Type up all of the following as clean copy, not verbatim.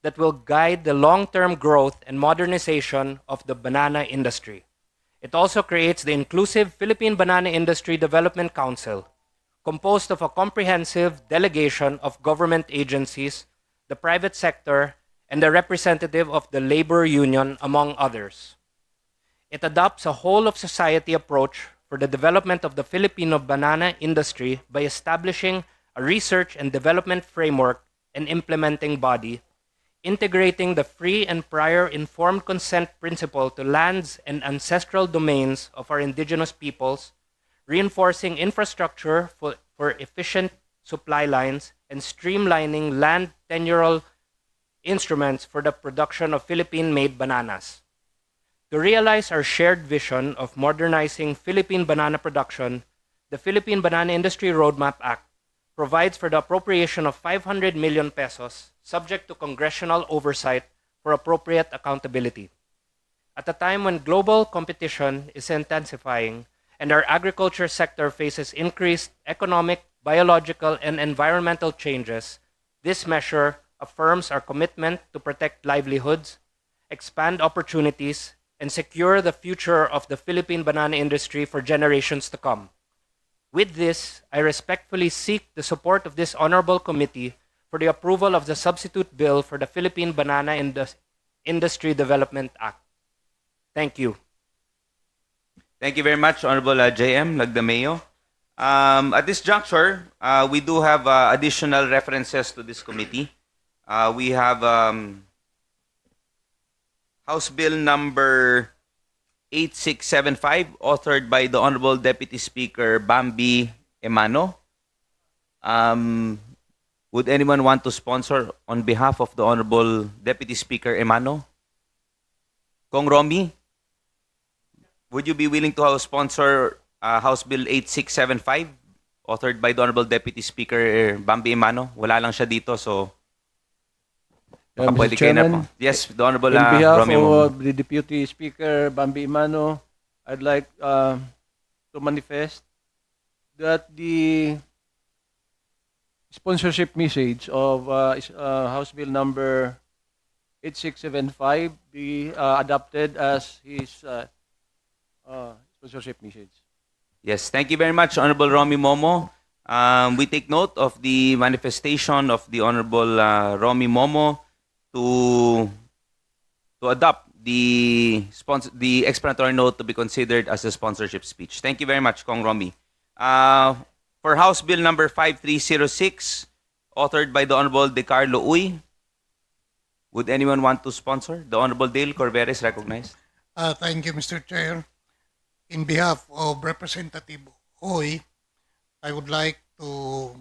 that will guide the long-term growth and modernization of the banana industry. It also creates the inclusive Philippine Banana Industry Development Council, composed of a comprehensive delegation of government agencies, the private sector, and the representative of the labor union, among others. It adopts a whole-of-society approach for the development of the Filipino banana industry by establishing a research and development framework and implementing body, integrating the free and prior informed consent principle to lands and ancestral domains of our indigenous peoples, reinforcing infrastructure for efficient supply lines, and streamlining land tenural instruments for the production of Philippine-made bananas. To realize our shared vision of modernizing Philippine banana production, the Philippine Banana Industry Roadmap Act provides for the appropriation of 500 million pesos subject to congressional oversight for appropriate accountability. At a time when global competition is intensifying and our agriculture sector faces increased economic, biological, and environmental changes, this measure affirms our commitment to protect livelihoods, expand opportunities, and secure the future of the Philippine banana industry for generations to come. With this, I respectfully seek the support of this honorable committee for the approval of the substitute bill for the Philippine Banana Industry Development Act. Thank you. Thank you very much, Honorable J.M. Lagdameo. At this juncture, we do have additional references to this committee. We have House Bill number 8675, authored by the Honorable Deputy Speaker Bambi Emano. Would anyone want to sponsor on behalf of the Honorable Deputy Speaker Emano? Kong Romy, would you be willing to sponsor House Bill 8675, authored by the Honorable Deputy Speaker Bambi Emano? Wala lang siya dito, so baka Mr. pwede kayo na po. Chairman, Yes, the Honorable on behalf Romy Momo. of the Deputy Speaker Bambi Imano, I'd like to manifest that the sponsorship message of House Bill number 8675 be adopted as his sponsorship message. Yes, thank you very much, Honorable Romy Momo. We take note of the manifestation of the Honorable Romy Momo to adopt the explanatory note to be considered as a sponsorship speech. Thank you very much, Kong Romy. For House Bill number 5306, authored by the Honorable De Carlo Uy, would anyone want to sponsor? The Honorable Dale Corvera is recognized. Thank you, Mr. Chair. In behalf of Representative Uy, I would like to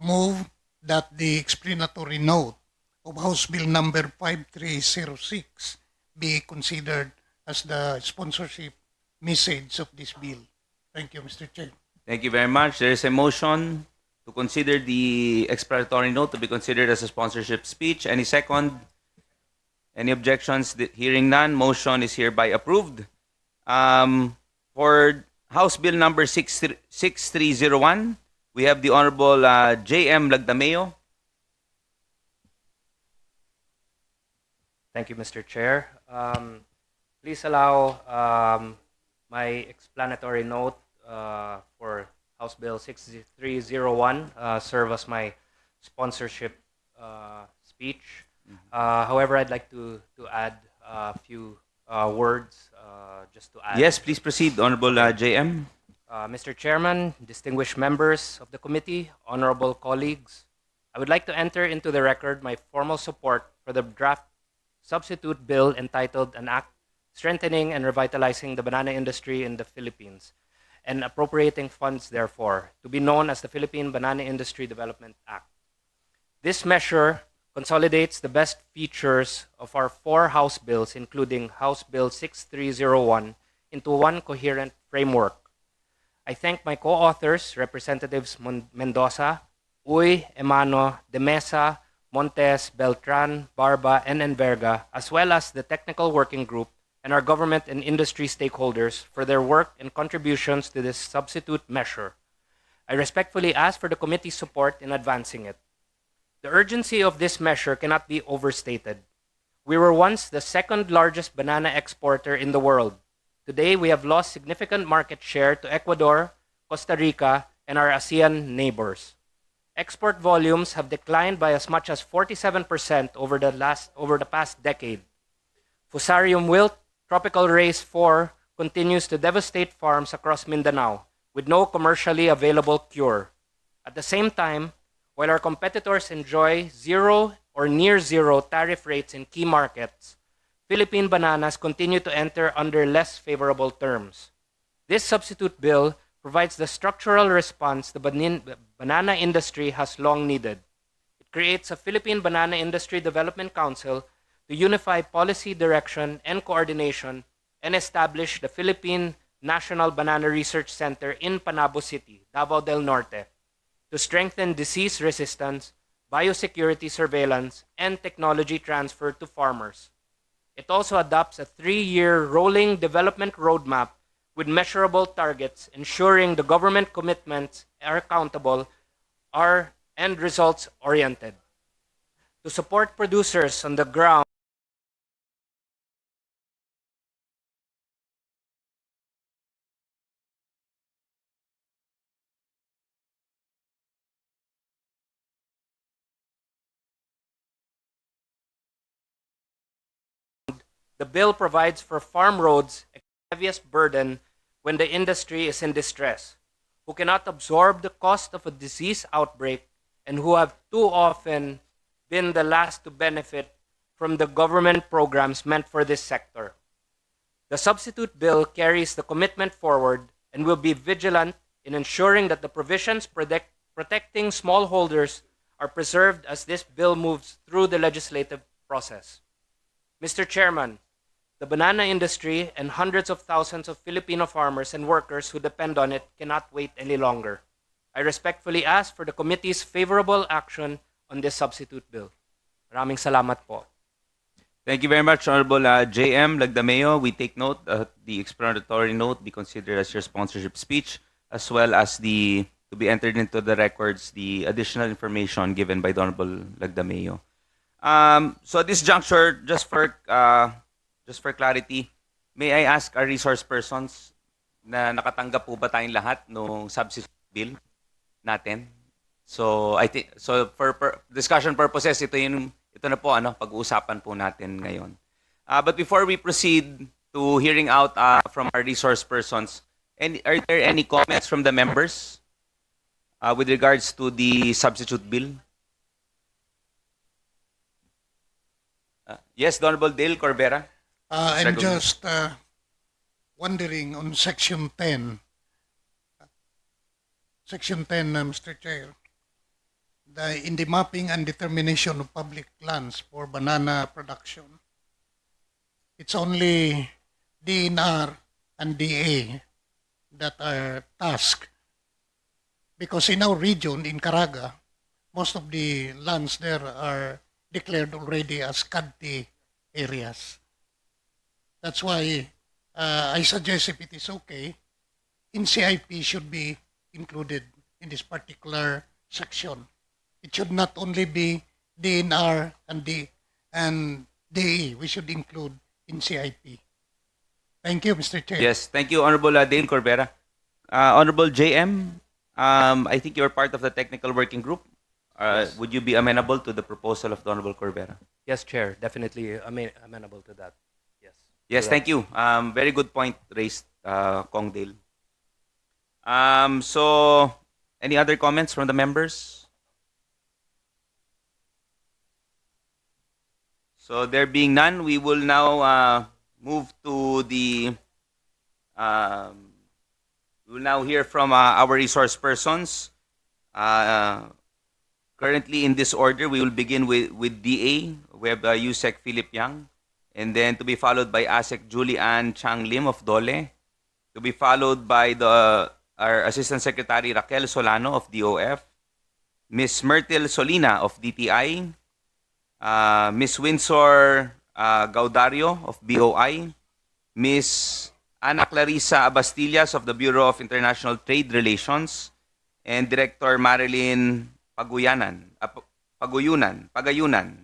move that the explanatory note of House Bill number 5306 be considered as the sponsorship message of this bill. Thank you, Mr. Chair. Thank you very much. There is a motion to consider the explanatory note to be considered as a sponsorship speech. Any second? Any objections? Hearing none, motion is hereby approved. For House Bill number 6301, we have the Honorable J.M. Lagdameo. Thank you, Mr. Chair. Please allow my explanatory note for House Bill 6301 serve as my sponsorship speech. However, I'd like to add a few words just to add. Yes, please proceed, Honorable J.M. Mr. Chairman, distinguished members of the committee, honorable colleagues, I would like to enter into the record my formal support for the draft substitute bill entitled An Act Strengthening and Revitalizing the Banana Industry in the Philippines and appropriating funds therefore, to be known as the Philippine Banana Industry Development Act. This measure consolidates the best features of our four House bills, including House Bill 6301, into one coherent framework. I thank my co-authors, Representatives Mendoza, Uy, Emano, De Mesa, Montes, Beltran, Barba, and Enverga, as well as the technical working group and our government and industry stakeholders for their work and contributions to this substitute measure. I respectfully ask for the committee's support in advancing it. The urgency of this measure cannot be overstated. We were once the second largest banana exporter in the world. Today, we have lost significant market share to Ecuador, Costa Rica, and our ASEAN neighbors. Export volumes have declined by as much as 47% over the past decade. Fusarium wilt, tropical race 4, continues to devastate farms across Mindanao with no commercially available cure. At the same time, while our competitors enjoy zero or near zero tariff rates in key markets, Philippine bananas continue to enter under less favorable terms. This substitute bill provides the structural response the banana industry has long needed. It creates a Philippine Banana Industry Development Council to unify policy direction and coordination and establish the Philippine National Banana Research Center in Panabo City, Davao del Norte, to strengthen disease resistance, biosecurity surveillance, and technology transfer to farmers. It also adopts a 3-year rolling development roadmap with measurable targets, ensuring the government commitments are accountable and results-oriented. To support producers on the ground, the bill provides for farm roads, a heaviest burden when the industry is in distress, who cannot absorb the cost of a disease outbreak and who have too often been the last to benefit from the government programs meant for this sector. The substitute bill carries the commitment forward and will be vigilant in ensuring that the provisions protecting smallholders are preserved as this bill moves through the legislative process. Mr. Chairman, the banana industry and hundreds of thousands of Filipino farmers and workers who depend on it cannot wait any longer. I respectfully ask for the committee's favorable action on this substitute bill. Maraming salamat po. Thank you very much, Honorable J.M. Lagdameo. We take note that the explanatory note be considered as your sponsorship speech, as well as to be entered into the records, the additional information given by the Honorable Lagdameo. So at this juncture, just for clarity, may I ask our resource persons na nakatanggap po ba tayong lahat ng substitute bill natin? So I think for discussion purposes ito na po pag-uusapan po natin ngayon. But before we proceed to hearing out from our resource persons, are there any comments from the members with regards to the substitute bill? Yes, the Honorable Dale Corbera. I'm Second. just wondering on Section 10. Section 10, Mr. Chair. In the mapping and determination of public lands for banana production, it's only DNR and DA that are tasked. Because in our region, in Caraga, most of the lands there are declared already as CADTI areas. That's why I suggest, if it is okay, NCIP should be included in this particular section. It should not only be DNR and DE. We should include NCIP. Thank you, Mr. Chair. Yes, thank you, Honorable Dale Corbera. Honorable JM, I think you're part of the technical working group. Yes. Would you be amenable to the proposal of the Honorable Corbera? Yes, Chair. Definitely amenable to that. Yes. Yes, To thank you. Very good point raised, Kong Dale. So, any other comments from the members? So, there being none, we will now move to the. We will now hear from our resource persons. Currently, in this order, we will begin with DA. We have Yusek Philip Yang, and then to be followed by ASEC Julie Ann Chang Lim of Dole, to be followed by our Assistant Secretary Raquel Solano of DOF, Ms. Myrtle Solina of DTI, Ms. Windsor Gaudario of BOI, Ms. Ana Clarissa Abastillas of the Bureau of International Trade Relations, and Director Marilyn Pagayunan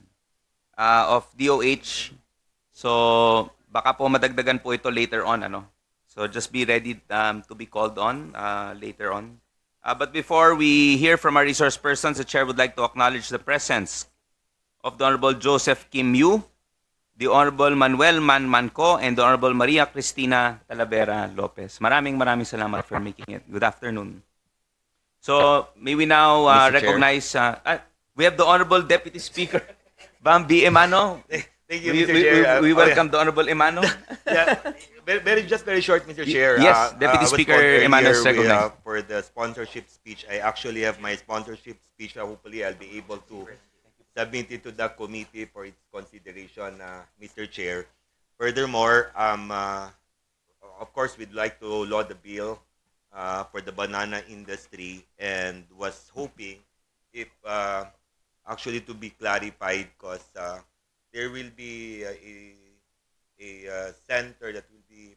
of DOH. So baka po madagdagan po ito later on, ano. So just be ready to be called on later on. But before we hear from our resource persons, the chair would like to acknowledge the presence of the Honorable Joseph Kim Yu, the Honorable Manuel Manco, and the Honorable Maria Cristina Talavera Lopez. Maraming salamat for making it. Good afternoon. So may we now Mr. Chair. recognize, we have the Honorable Deputy Speaker, Bambi Emano. Thank you, We, Mr. we- Chair. we welcome the Honorable Emano. Yeah, very short, Mr. Chair. Yes, Deputy I was Speaker called earlier Emano is recognized. for the sponsorship speech. I actually have my sponsorship speech. Hopefully, I'll be able to submit it to the committee for its consideration, Mr. Chair. Furthermore, of course, we'd like to laud the bill for the banana industry and was hoping if actually to be clarified because there will be a center that will be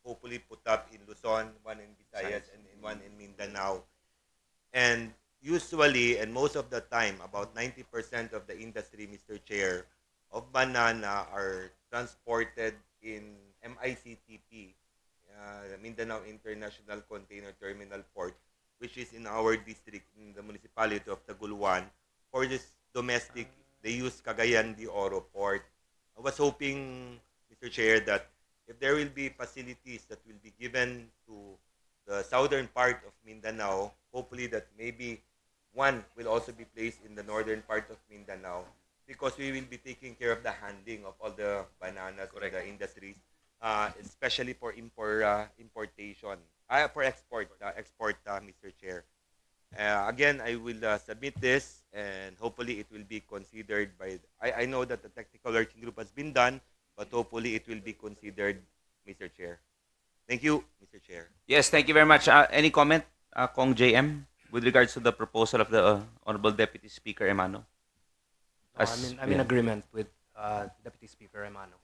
hopefully put up in Luzon, one in Visayas, and one in Mindanao. And usually, and most of the time, about 90% of the industry, Mr. Chair, of banana are transported in MICTP, Mindanao International Container Terminal Port, which is in our district, in the municipality of Taguluan, for this domestic, they use Cagayan de Oro Port. I was hoping, Mr. Chair, that if there will be facilities that will be given to the southern part of Mindanao, hopefully that maybe one will also be placed in the northern part of Mindanao because we will be taking care of the handling of all the bananas in the industries, especially for importation, for export, Mr. Chair. Again, I will submit this and hopefully it will be considered by, I know that the technical working group has been done, but hopefully it will be considered, Mr. Chair. Thank you, Mr. Chair. Yes, thank you very much. Any comment, Kong JM, with regards to the proposal of the Honorable Deputy Speaker Emano? I'm in agreement with Deputy Speaker Emano.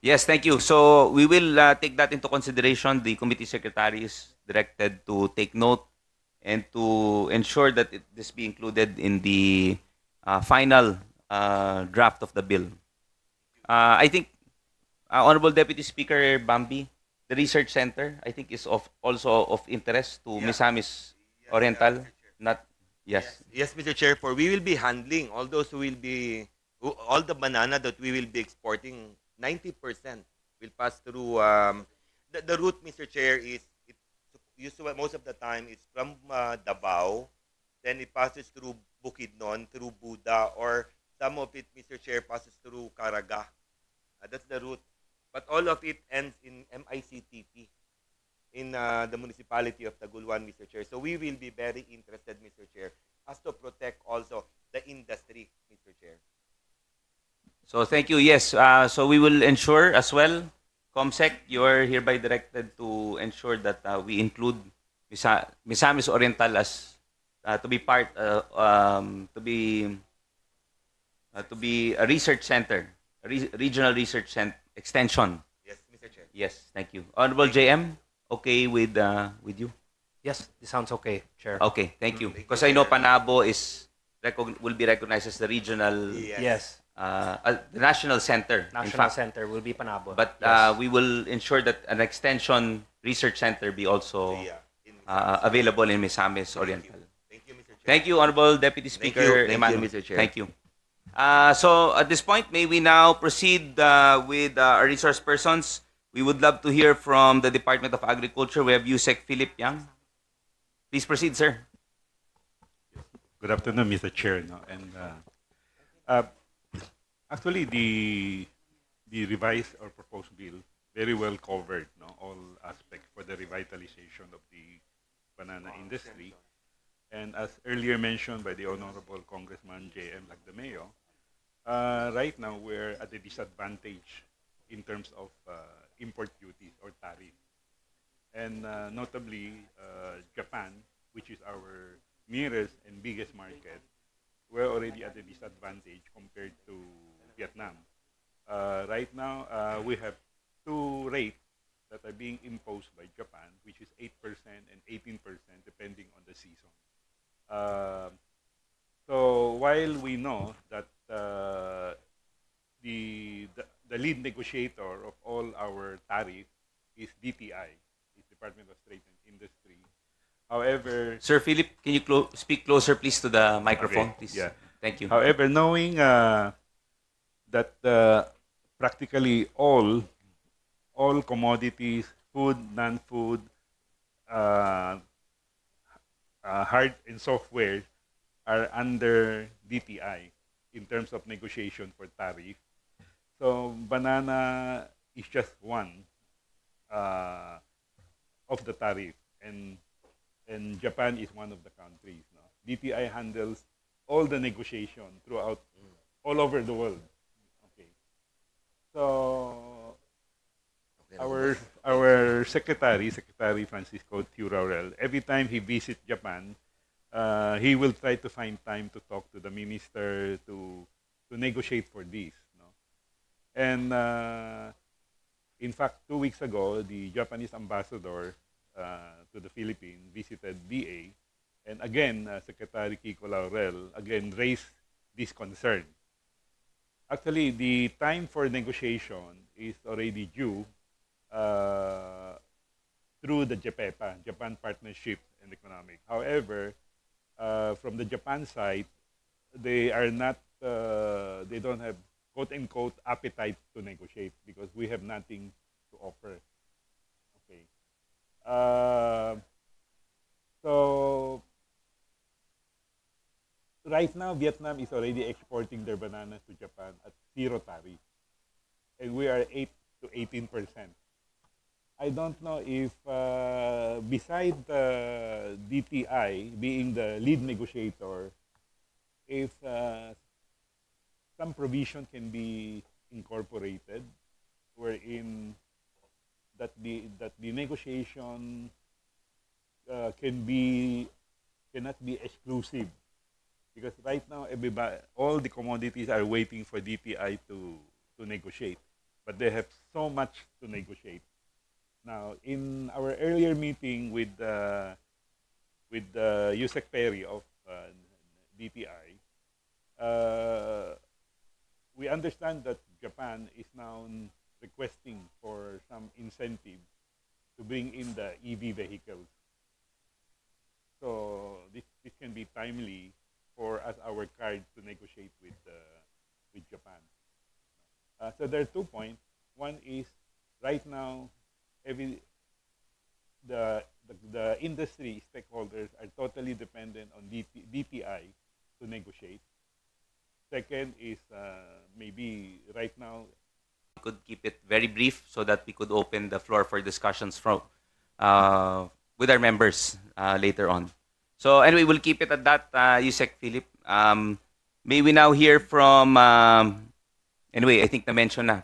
Yes, thank you. So we will take that into consideration. The committee secretary is directed to take note and to ensure that this be included in the final draft of the bill. I think, Honorable Deputy Speaker Bambi, the research center, I think, is also of interest to Misamis Oriental. Mr. Chair. Not yes. Yes, Mr. Chair, for we will be handling all those who will be, all the banana that we will be exporting, 90% will pass through, the route, Mr. Chair, is, it usually most of the time, it's from Davao, then it passes through Bukidnon, through Buda, or some of it, Mr. Chair, passes through Caraga. That's the route. But all of it ends in MICTP, in the municipality of Taguluan, Mr. Chair. So we will be very interested, Mr. Chair, as to protect also the industry, Mr. Chair. So thank you. Yes. So we will ensure as well, ComSec, you are hereby directed to ensure that we include Misamis Oriental as to be part to be a research center, regional research extension. Yes, Mr. Chair. Yes, thank you. Honorable JM, okay with you? Yes, this sounds okay, Chair. Okay, thank you. Thank you, Because I know Chair. Panabo will be recognized as the regional, Yes, the national center. in National fact. Center will be Panabo. But Yes. we will ensure that an extension research center be also Yeah, in- available in Misamis Oriental. Thank you, Mr. Chair. Thank you, Honorable Deputy Thank Speaker you, Emmanuel. Mr. Chair. Thank you. So at this point, may we now proceed with our resource persons. We would love to hear from the Department of Agriculture. We have Yusek Philip Yang. Please proceed, sir. Good afternoon, Mr. Chair. No? And actually, the revised or proposed bill very well covered, no, all aspects for the revitalization of the banana industry. And as earlier mentioned by the Honorable Congressman J.M. Lagdameo, right now we're at a disadvantage in terms of import duties or tariff. And notably, Japan, which is our nearest and biggest market, we're already at a disadvantage compared to Vietnam. Right now, we have two rates that are being imposed by Japan, which is 8% and 18% depending on the season. So while we know that the lead negotiator of all our tariff is DTI, is Department of Trade and Industry. However, Sir Philip, can you speak closer, please, to the microphone, okay, please? yeah. Thank you. However, knowing that practically all commodities, food, non-food, uh, hard and software are under DTI in terms of negotiation for tariff. So banana is just one of the tariff, and Japan is one of the countries. No? DTI handles all the negotiation throughout all over the world. Okay, so our Secretary Francisco Tiurarel, every time he visits Japan, he will try to find time to talk to the minister to negotiate for this. No? And in fact, 2 weeks ago, the Japanese ambassador to the Philippines visited DA, and again, Secretary Kiko Laurel again raised this concern. Actually, the time for negotiation is already due through the JPEPA, Japan Partnership and Economic. However, from the Japan side, they are not, they don't have quote unquote appetite to negotiate because we have nothing to offer. Okay. So right now, Vietnam is already exporting their bananas to Japan at 0 tariff, and we are 8 to 18%. I don't know if beside DTI being the lead negotiator, if some provision can be incorporated wherein that the negotiation cannot be exclusive, because right now everybody, all the commodities are waiting for DTI to negotiate, but they have so much to negotiate. Now, in our earlier meeting with Yusek Perry of DTI, we understand that Japan is now requesting for some incentive to bring in the EV vehicles. So this can be timely for as our card to negotiate with Japan. So there are 2 points. One is right now, the industry stakeholders are totally dependent on DTI to negotiate. Second is maybe right now We could keep it very brief so that we could open the floor for discussions from with our members later on. So anyway, we'll keep it at that, Yusek Philip. May we now hear from, anyway, I think na-mention na.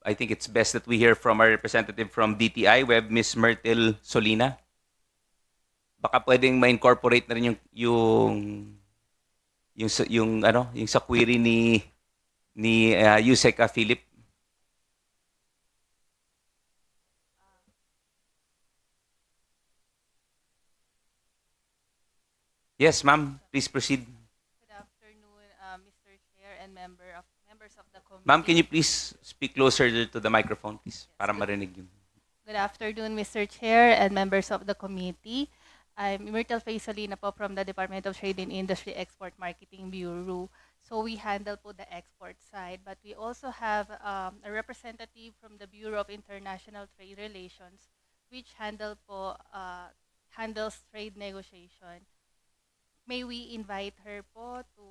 I think it's best that we hear from our representative from DTI. We have Ms. Myrtle Solina. Baka pwedeng ma-incorporate na rin yung sa query ni Yusek Philip. Yes, ma'am. Please proceed. Good afternoon, Mr. Chair and members of the committee. Ma'am, can you please speak closer to the microphone, please, para marinig yun. Good afternoon, Mr. Chair and members of the committee. I'm Myrtle Faisalina po from the Department of Trade and Industry Export Marketing Bureau. So we handle po the export side, but we also have a representative from the Bureau of International Trade Relations, which handles trade negotiation. May we invite her po to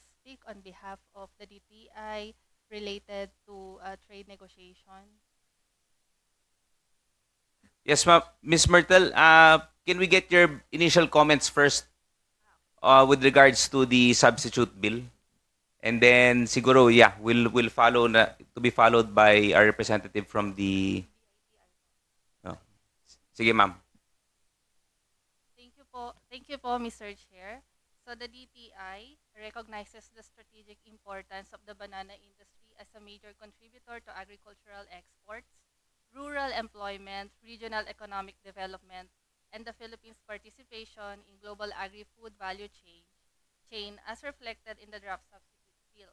speak on behalf of the DTI related to trade negotiation? Yes, ma'am. Ms. Myrtle, can we get your initial comments first with regards to the substitute bill? And then siguro, yeah, we'll follow to be followed by our representative from the... Oh. Sige, ma'am. Thank you po, Mr. Chair. So the DTI recognizes the strategic importance of the banana industry as a major contributor to agricultural exports, rural employment, regional economic development, and the Philippines' participation in global agri-food value chain as reflected in the draft substitute bill.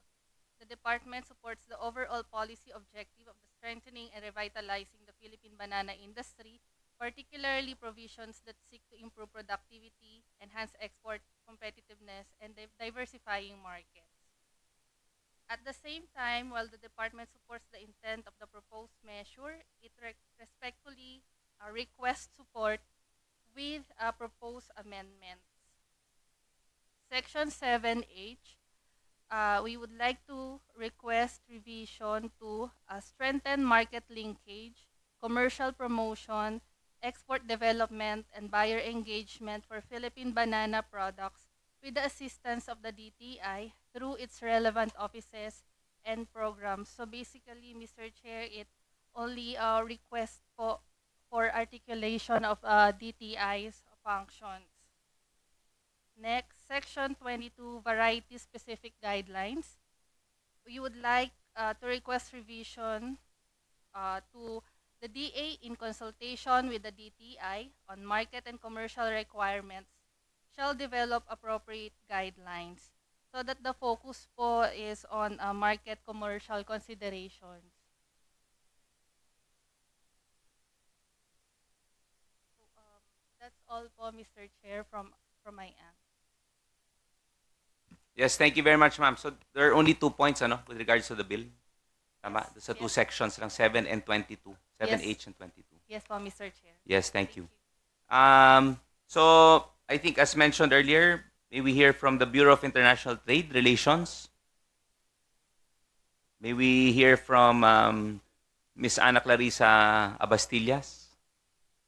The department supports the overall policy objective of the strengthening and revitalizing the Philippine banana industry, particularly provisions that seek to improve productivity, enhance export competitiveness, and diversifying markets. At the same time, while the department supports the intent of the proposed measure, it respectfully requests support with proposed amendments. Section 7H, we would like to request revision to strengthen market linkage, commercial promotion, export development, and buyer engagement for Philippine banana products with the assistance of the DTI through its relevant offices and programs. So basically, Mr. Chair, it only request for articulation of DTI's functions. Next, Section 22, variety-specific guidelines. We would like to request revision to the DA in consultation with the DTI on market and commercial requirements shall develop appropriate guidelines so that the focus po is on market commercial considerations. So, that's all po, Mr. Chair, from my end. Yes, thank you very much, ma'am. So there are only 2 points ano, with regards to the bill. Tama? Yes, Sa 2 yes. sections lang, 7 and 22. 7H Yes. and 22. Yes po, Mr. Chair. Yes, thank you. So I think as mentioned earlier, may we hear from the Bureau of International Trade Relations. May we hear from Ms. Ana Clarissa Abastillas.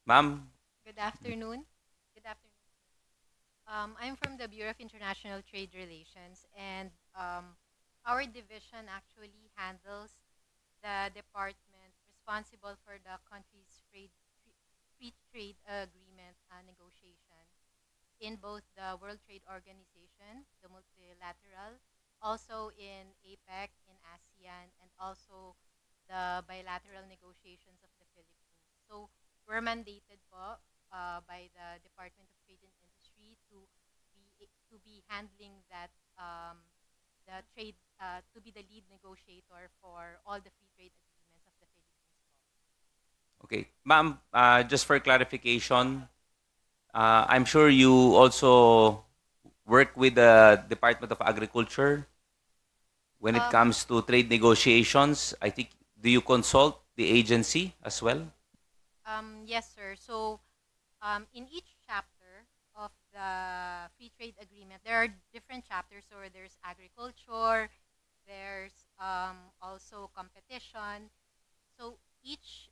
Ma'am, Good afternoon. Good afternoon. I'm from the Bureau of International Trade Relations, and our division actually handles the department responsible for the country's free trade agreement negotiation in both the World Trade Organization, the multilateral, also in APEC, in ASEAN, and also the bilateral negotiations of the Philippines. So we're mandated po by the Department of Trade and Industry to be handling that the trade to be the lead negotiator for all the free trade agreements of the Philippines po. okay. Ma'am, just for clarification, I'm sure you also work with the Department of Agriculture when it comes to trade negotiations. I think, do you consult the agency as well? Yes, sir. So, in each chapter of the free trade agreement, there are different chapters. So there's agriculture, there's also competition. So each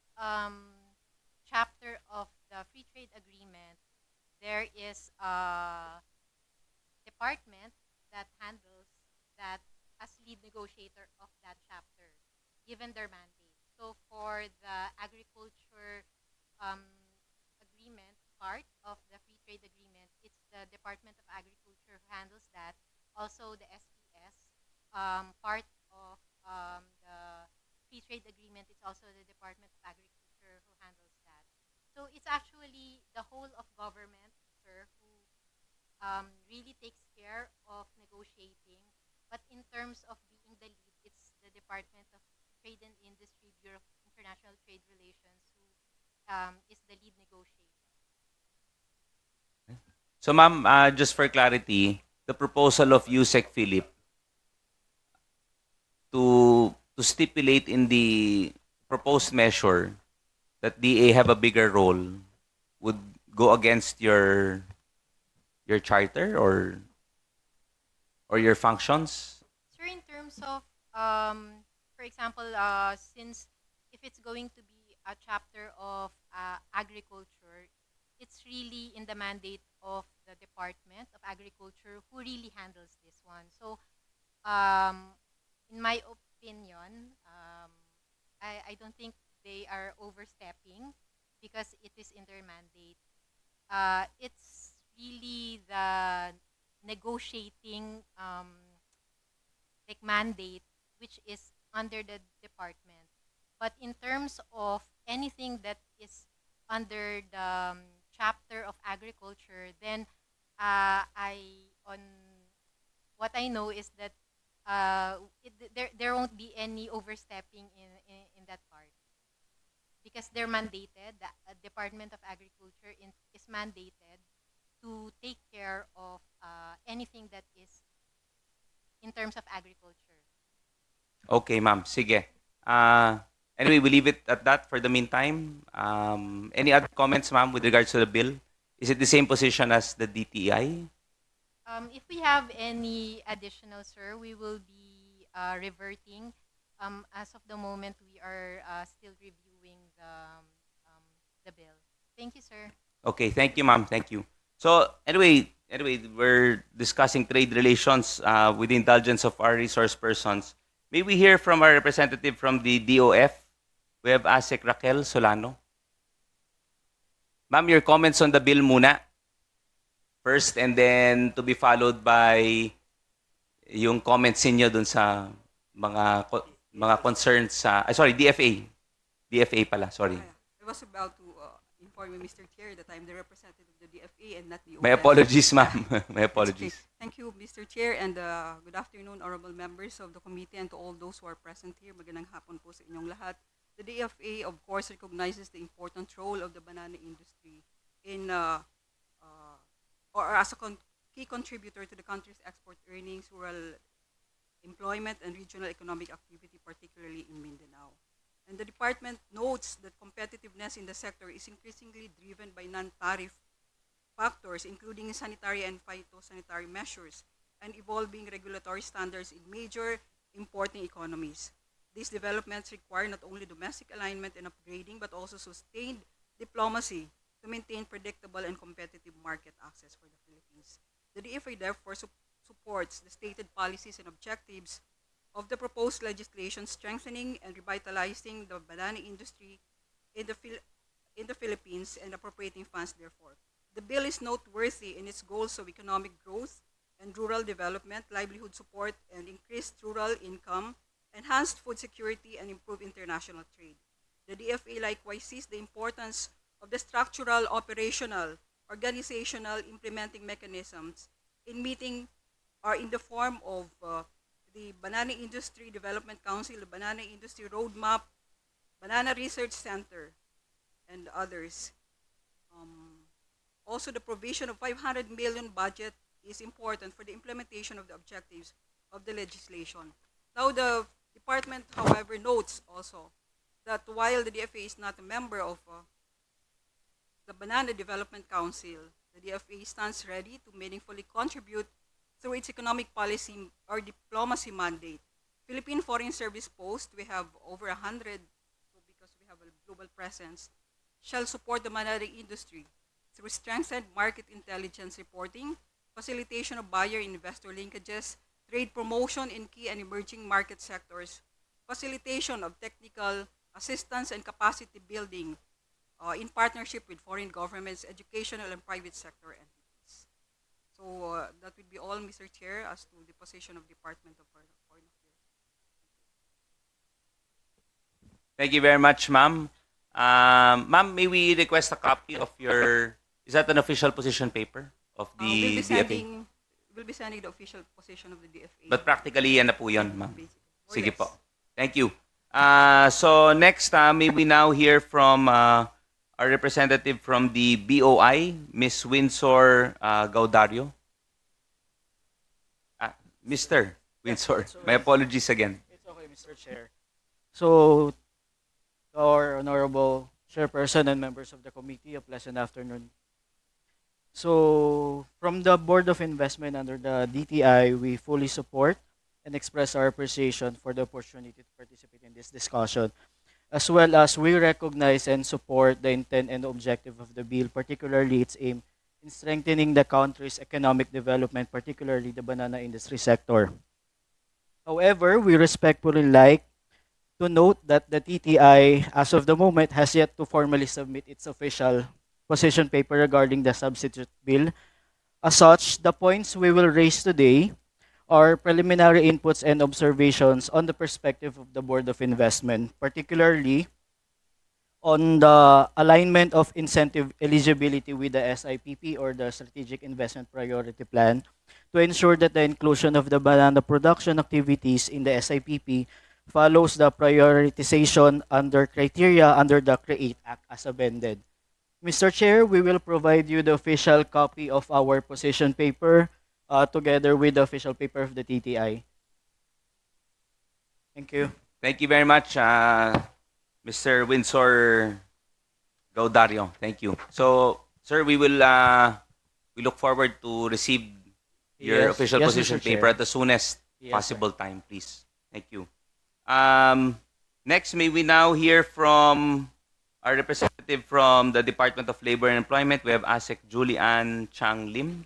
chapter of the free trade agreement, there is a department that handles that as lead negotiator of that chapter, given their mandate. So for the agriculture agreement part of the free trade agreement, it's the Department of Agriculture who handles that. Also the SPS part of the free trade agreement, it's also the Department of Agriculture who handles that. So it's actually the whole of government, sir, who really takes care of negotiating. But in terms of being the lead, it's the Department of Trade and Industry, Bureau of International Trade Relations, who is the lead negotiator. So ma'am, just for clarity, the proposal of USEC Philip to stipulate in the proposed measure that DA have a bigger role would go against your charter or your functions? Sir, in terms of, for example, since if it's going to be a chapter of agriculture, it's really in the mandate of the Department of Agriculture who really handles this one. So, in my opinion, I don't think they are overstepping because it is in their mandate. It's really the negotiating like mandate which is under the department. But in terms of anything that is under the chapter of agriculture, then I on what I know is that there won't be any overstepping in that part because they're mandated. The Department of Agriculture is mandated to take care of anything that is in terms of agriculture. Okay, ma'am. Sige. Anyway, we leave it at that for the meantime. Any other comments, ma'am, with regards to the bill? Is it the same position as the DTI? If we have any additional, sir, we will be reverting. As of the moment, we are still reviewing the bill. Thank you, sir. Okay, thank you, ma'am. Thank you. So anyway, we're discussing trade relations with the indulgence of our resource persons. May we hear from our representative from the DOF? We have ASEC Raquel Solano. Ma'am, your comments on the bill muna. First, and then to be followed by yung comments niyo dun sa mga concerns sa sorry, DFA. DFA pala, sorry. I was about to inform you, Mr. Chair, that I'm the representative of the DFA and not the My OFAC. apologies, ma'am. My It's apologies. okay. Thank you, Mr. Chair, and good afternoon, honorable members of the committee and to all those who are present here. Magandang hapon po sa inyong lahat. The DFA, of course, recognizes the important role of the banana industry in or as a key contributor to the country's export earnings, rural employment, and regional economic activity, particularly in Mindanao. And the department notes that competitiveness in the sector is increasingly driven by non-tariff factors, including sanitary and phytosanitary measures and evolving regulatory standards in major importing economies. These developments require not only domestic alignment and upgrading, but also sustained diplomacy to maintain predictable and competitive market access for the Philippines. The DFA therefore supports the stated policies and objectives of the proposed legislation strengthening and revitalizing the banana industry in the Philippines and appropriating funds therefore. The bill is noteworthy in its goals of economic growth and rural development, livelihood support, and increased rural income, enhanced food security, and improved international trade. The DFA likewise sees the importance of the structural, operational, organizational implementing mechanisms in meeting or in the form of the Banana Industry Development Council, the Banana Industry Roadmap, Banana Research Center, and others. Also, the provision of 500 million budget is important for the implementation of the objectives of the legislation. Now, the department, however, notes also that while the DFA is not a member of the Banana Development Council, the DFA stands ready to meaningfully contribute through its economic policy or diplomacy mandate. Philippine Foreign Service Post, we have over 100, because we have a global presence, shall support the banana industry through strengthened market intelligence reporting, facilitation of buyer and investor linkages, trade promotion in key and emerging market sectors, facilitation of technical assistance and capacity building in partnership with foreign governments, educational and private sector entities. So that would be all, Mr. Chair, as to the position of Department of Foreign Affairs. Thank you very much, ma'am. Ma'am, may we request a copy of your, is that an official position paper of the DFA? We'll be sending the official position of the DFA. But practically, yan na po yun, ma'am. Basically. More or Sige less. po. Thank you. So next, may we now hear from our representative from the BOI, Ms. Windsor Gaudario. Mr. Windsor, my apologies again. It's okay, Mr. Chair. So, to our honorable chairperson and members of the committee, a pleasant afternoon. So, from the Board of Investment under the DTI, we fully support and express our appreciation for the opportunity to participate in this discussion, as well as we recognize and support the intent and objective of the bill, particularly its aim in strengthening the country's economic development, particularly the banana industry sector. However, we respectfully like to note that the TTI, as of the moment, has yet to formally submit its official position paper regarding the substitute bill. As such, the points we will raise today are preliminary inputs and observations on the perspective of the Board of Investment, particularly on the alignment of incentive eligibility with the SIPP or the Strategic Investment Priority Plan, to ensure that the inclusion of the banana production activities in the SIPP follows the prioritization under criteria under the CREATE Act as amended. Mr. Chair, we will provide you the official copy of our position paper together with the official paper of the TTI. Thank you. Thank you very much, Mr. Windsor Gaudario. Thank you. So, sir, we look forward to receive your Yes. official Yes, position Mr. Chair. paper at the soonest Yes, possible time, please. Thank you. Next, may we now hear from our representative from the Department of Labor and Employment. We have ASEC Julian Chang Lim.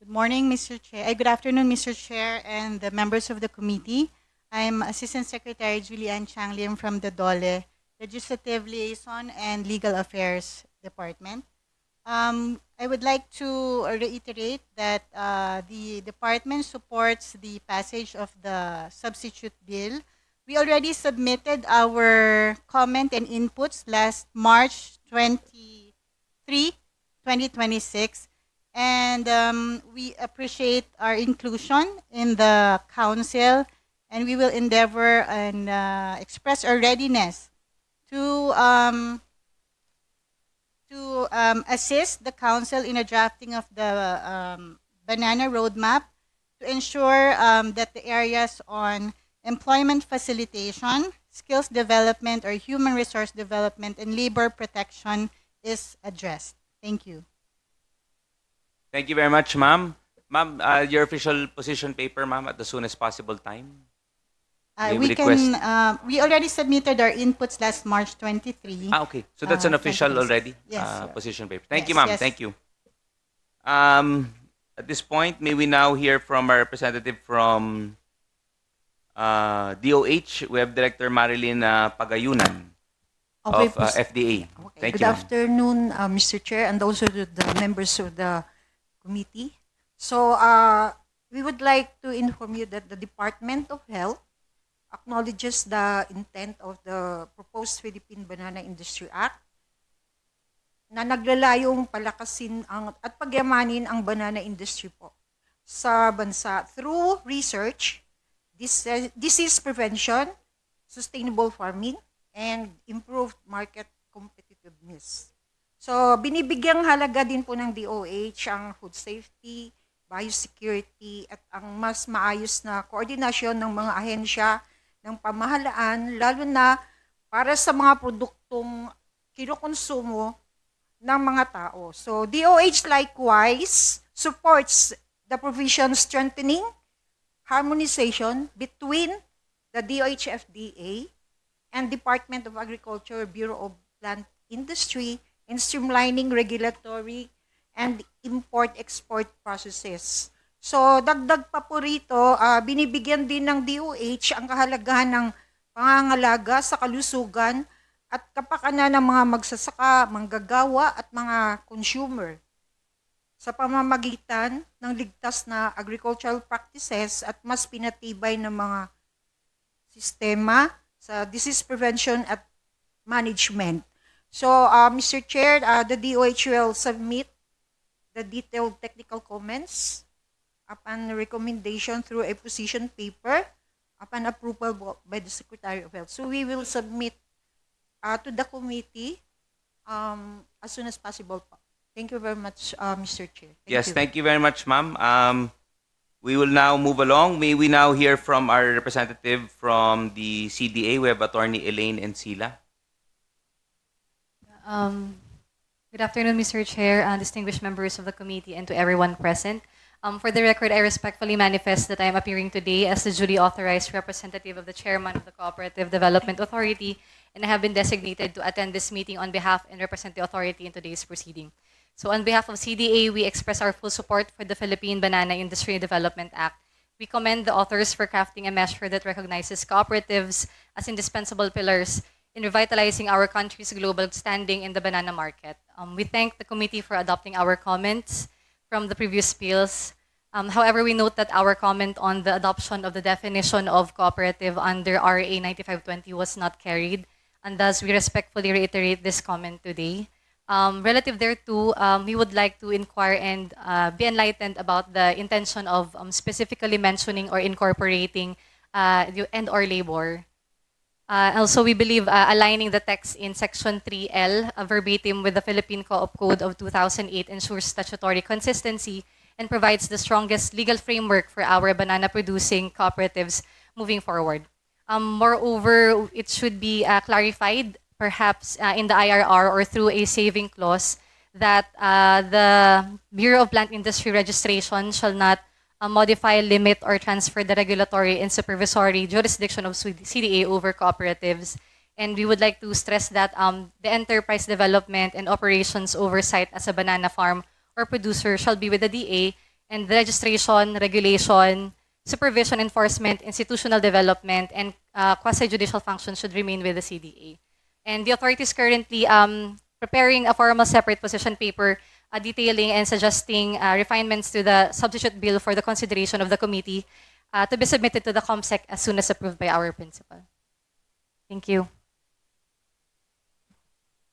Good morning, Mr. Chair. Good afternoon, Mr. Chair and the members of the committee. I'm Assistant Secretary Julian Chang Lim from the DOLE, Legislative Liaison and Legal Affairs Department. I would like to reiterate that the department supports the passage of the substitute bill. We already submitted our comment and inputs last March 23, 2026. And we appreciate our inclusion in the council, and we will endeavor and express our readiness to assist the council in a drafting of the banana roadmap to ensure that the areas on employment facilitation, skills development, or human resource development, and labor protection is addressed. Thank you. Thank you very much, ma'am. Ma'am, your official position paper, ma'am, at the soonest possible time. May we We already submitted our inputs last March 23. Okay. So that's an official 2026. already Yes, sir. position paper. Thank you, Yes, ma'am. yes. Thank you. At this point, may we now hear from our representative from DOH. We have Director Marilyn Pagayunan of FDA. Okay. Thank Good you, ma'am. afternoon, Mr. Chair, and also to the members of the committee. So, we would like to inform you that the Department of Health acknowledges the intent of the proposed Philippine Banana Industry Act na naglalayong palakasin at pagyamanin ang banana industry po sa bansa through research, disease prevention, sustainable farming, and improved market competitiveness. So, binibigyang halaga din po ng DOH ang food safety, biosecurity, at ang mas maayos na koordinasyon ng mga ahensya ng pamahalaan, lalo na para sa mga produktong kinukonsumo ng mga tao. So, DOH likewise supports the provision strengthening harmonization between the DOH FDA and Department of Agriculture Bureau of Plant Industry in streamlining regulatory and import-export processes. So, dagdag pa po rito, binibigyan din ng DOH ang kahalagahan ng pangangalaga sa kalusugan at kapakanan ng mga magsasaka, manggagawa at mga consumer sa pamamagitan ng ligtas na agricultural practices at mas pinatibay ng mga sistema sa disease prevention at management. So, Mr. Chair, the DOH will submit the detailed technical comments upon recommendation through a position paper upon approval by the Secretary of Health. So, we will submit to the committee as soon as possible. Thank you very much, Mr. Chair. Thank you very much, ma'am. We will now move along. May we now hear from our representative from the CDA. We have Attorney Elaine Encila. Good afternoon, Mr. Chair, distinguished members of the committee, and to everyone present. For the record, I respectfully manifest that I am appearing today as the duly authorized representative of the chairman of the Cooperative Development Authority, and I have been designated to attend this meeting on behalf and represent the authority in today's proceeding. So on behalf of CDA, we express our full support for the Philippine Banana Industry Development Act. We commend the authors for crafting a measure that recognizes cooperatives as indispensable pillars in revitalizing our country's global standing in the banana market. We thank the committee for adopting our comments from the previous bills. However, we note that our comment on the adoption of the definition of cooperative under RA 9520 was not carried. and thus we respectfully reiterate this comment today. Relative thereto, we would like to inquire and be enlightened about the intention of specifically mentioning or incorporating and/or labor. Also, we believe aligning the text in Section 3L verbatim with the Philippine Co-op Code of 2008 ensures statutory consistency and provides the strongest legal framework for our banana-producing cooperatives moving forward. Moreover, it should be clarified, perhaps in the IRR or through a saving clause, that the Bureau of Plant Industry Registration shall not modify, limit, or transfer the regulatory and supervisory jurisdiction of CDA over cooperatives. And we would like to stress that the enterprise development and operations oversight as a banana farm or producer shall be with the DA, and the registration, regulation, supervision, enforcement, institutional development, and quasi-judicial functions should remain with the CDA. And the authority is currently preparing a formal separate position paper detailing and suggesting refinements to the substitute bill for the consideration of the committee to be submitted to the COMSEC as soon as approved by our principal. Thank you.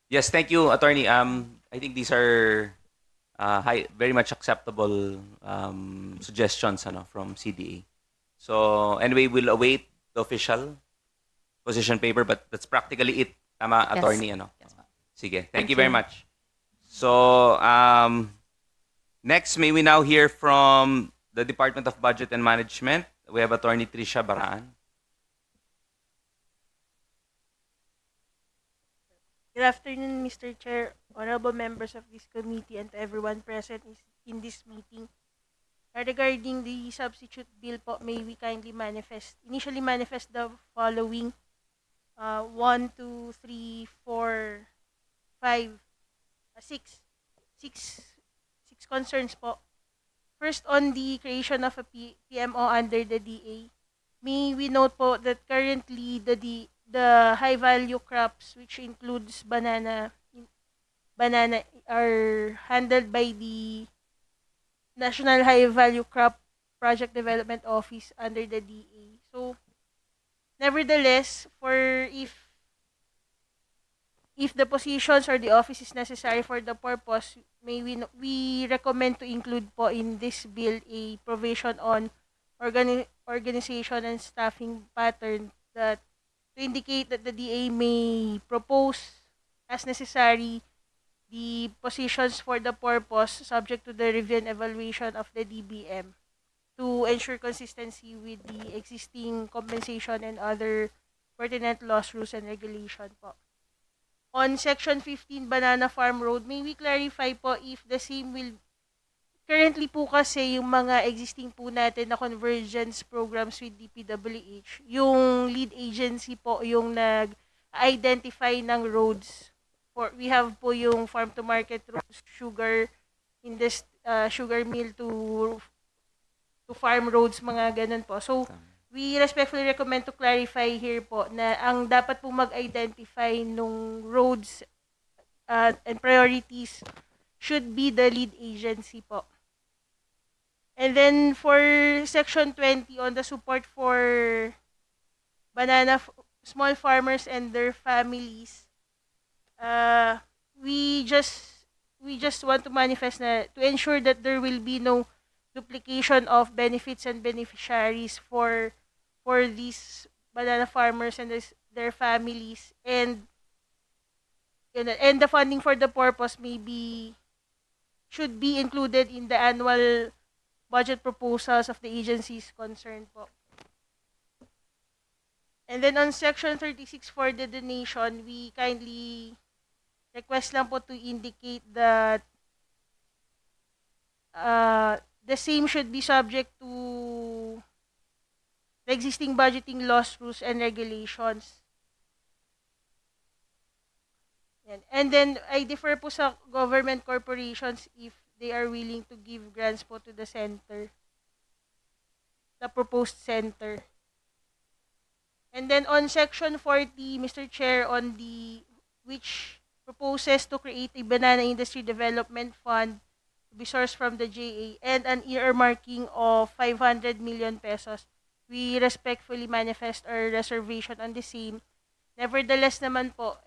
Yes, thank you, Attorney. I think these are very much acceptable suggestions from CDA. So anyway, we'll await the official position paper, but that's practically it. Tama, Yes. Attorney? Yes, ma'am. Sige, thank you very much. So next, may we now hear from the Department of Budget and Management. We have Attorney Tricia Baraan. Good afternoon, Mr. Chair, honorable members of this committee, and to everyone present in this meeting. Regarding the substitute bill po, may we kindly initially manifest the following 1, 2, 3, 4, 5, 6 concerns po. First, on the creation of a PMO under the DA, may we note po that currently the high value crops, which includes banana are handled by the National High Value Crop Project Development Office under the DA. So, nevertheless, if the positions or the office is necessary for the purpose, we recommend to include po in this bill a provision on organization and staffing pattern that to indicate that the DA may propose as necessary the positions for the purpose subject to the review and evaluation of the DBM to ensure consistency with the existing compensation and other pertinent laws, rules, and regulation po. On Section 15, Banana Farm Road, may we clarify po if the same will... Currently po kasi yung mga existing po natin na convergence programs with DPWH, yung lead agency po yung nag-identify ng roads. We have po yung farm to market roads, sugar mill to farm roads, mga ganun po. So, we respectfully recommend to clarify here po na ang dapat po mag-identify nung roads and priorities should be the lead agency po. And then for Section 20 on the support for small farmers and their families, we just want to manifest na to ensure that there will be no duplication of benefits and beneficiaries for these banana farmers and their families, and the funding for the purpose should be included in the annual budget proposals of the agencies concerned po. And then on Section 36 for the donation, we kindly request lang po to indicate that the same should be subject to the existing budgeting laws, rules, and regulations. Yan. And then, I differ po sa government corporations if they are willing to give grants po to the center, the proposed center. And then on Section 40, Mr. Chair, which proposes to create a banana industry development fund to be sourced from the JA and an earmarking of 500 million pesos, we respectfully manifest our reservation on the same Nevertheless naman po,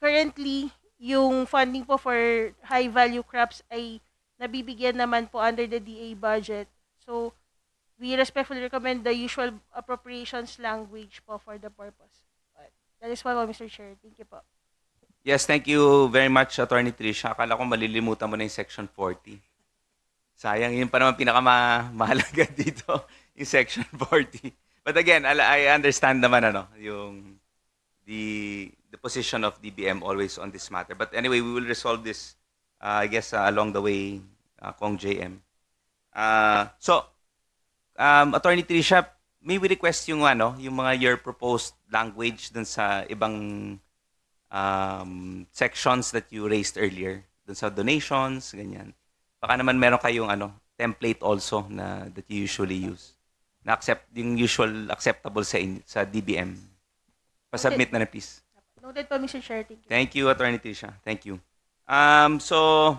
currently, yung funding po for high value crops ay nabibigyan naman po under the DA budget. So, we respectfully recommend the usual appropriations language po for the purpose. But that is all, Mr. Chair. Thank you po. Yes, thank you very much, Attorney Tricia. Akala ko malilimutan mo na yung Section 40. Sayang, yun pa naman pinakamahalaga dito, yung Section 40. But again, I understand naman yung the position of DBM always on this matter. But anyway, we will resolve this, I guess, along the way, Kong JM. Attorney Tricia, may we request yung mga your proposed language dun sa ibang sections that you raised earlier, dun sa donations, ganyan. Baka naman meron kayong template also that you usually use. Na yung usual acceptable sa DBM. Pa-submit na please. Noted po, Mr. Chair. Thank you. Thank you, Attorney Tricia. Thank you. So,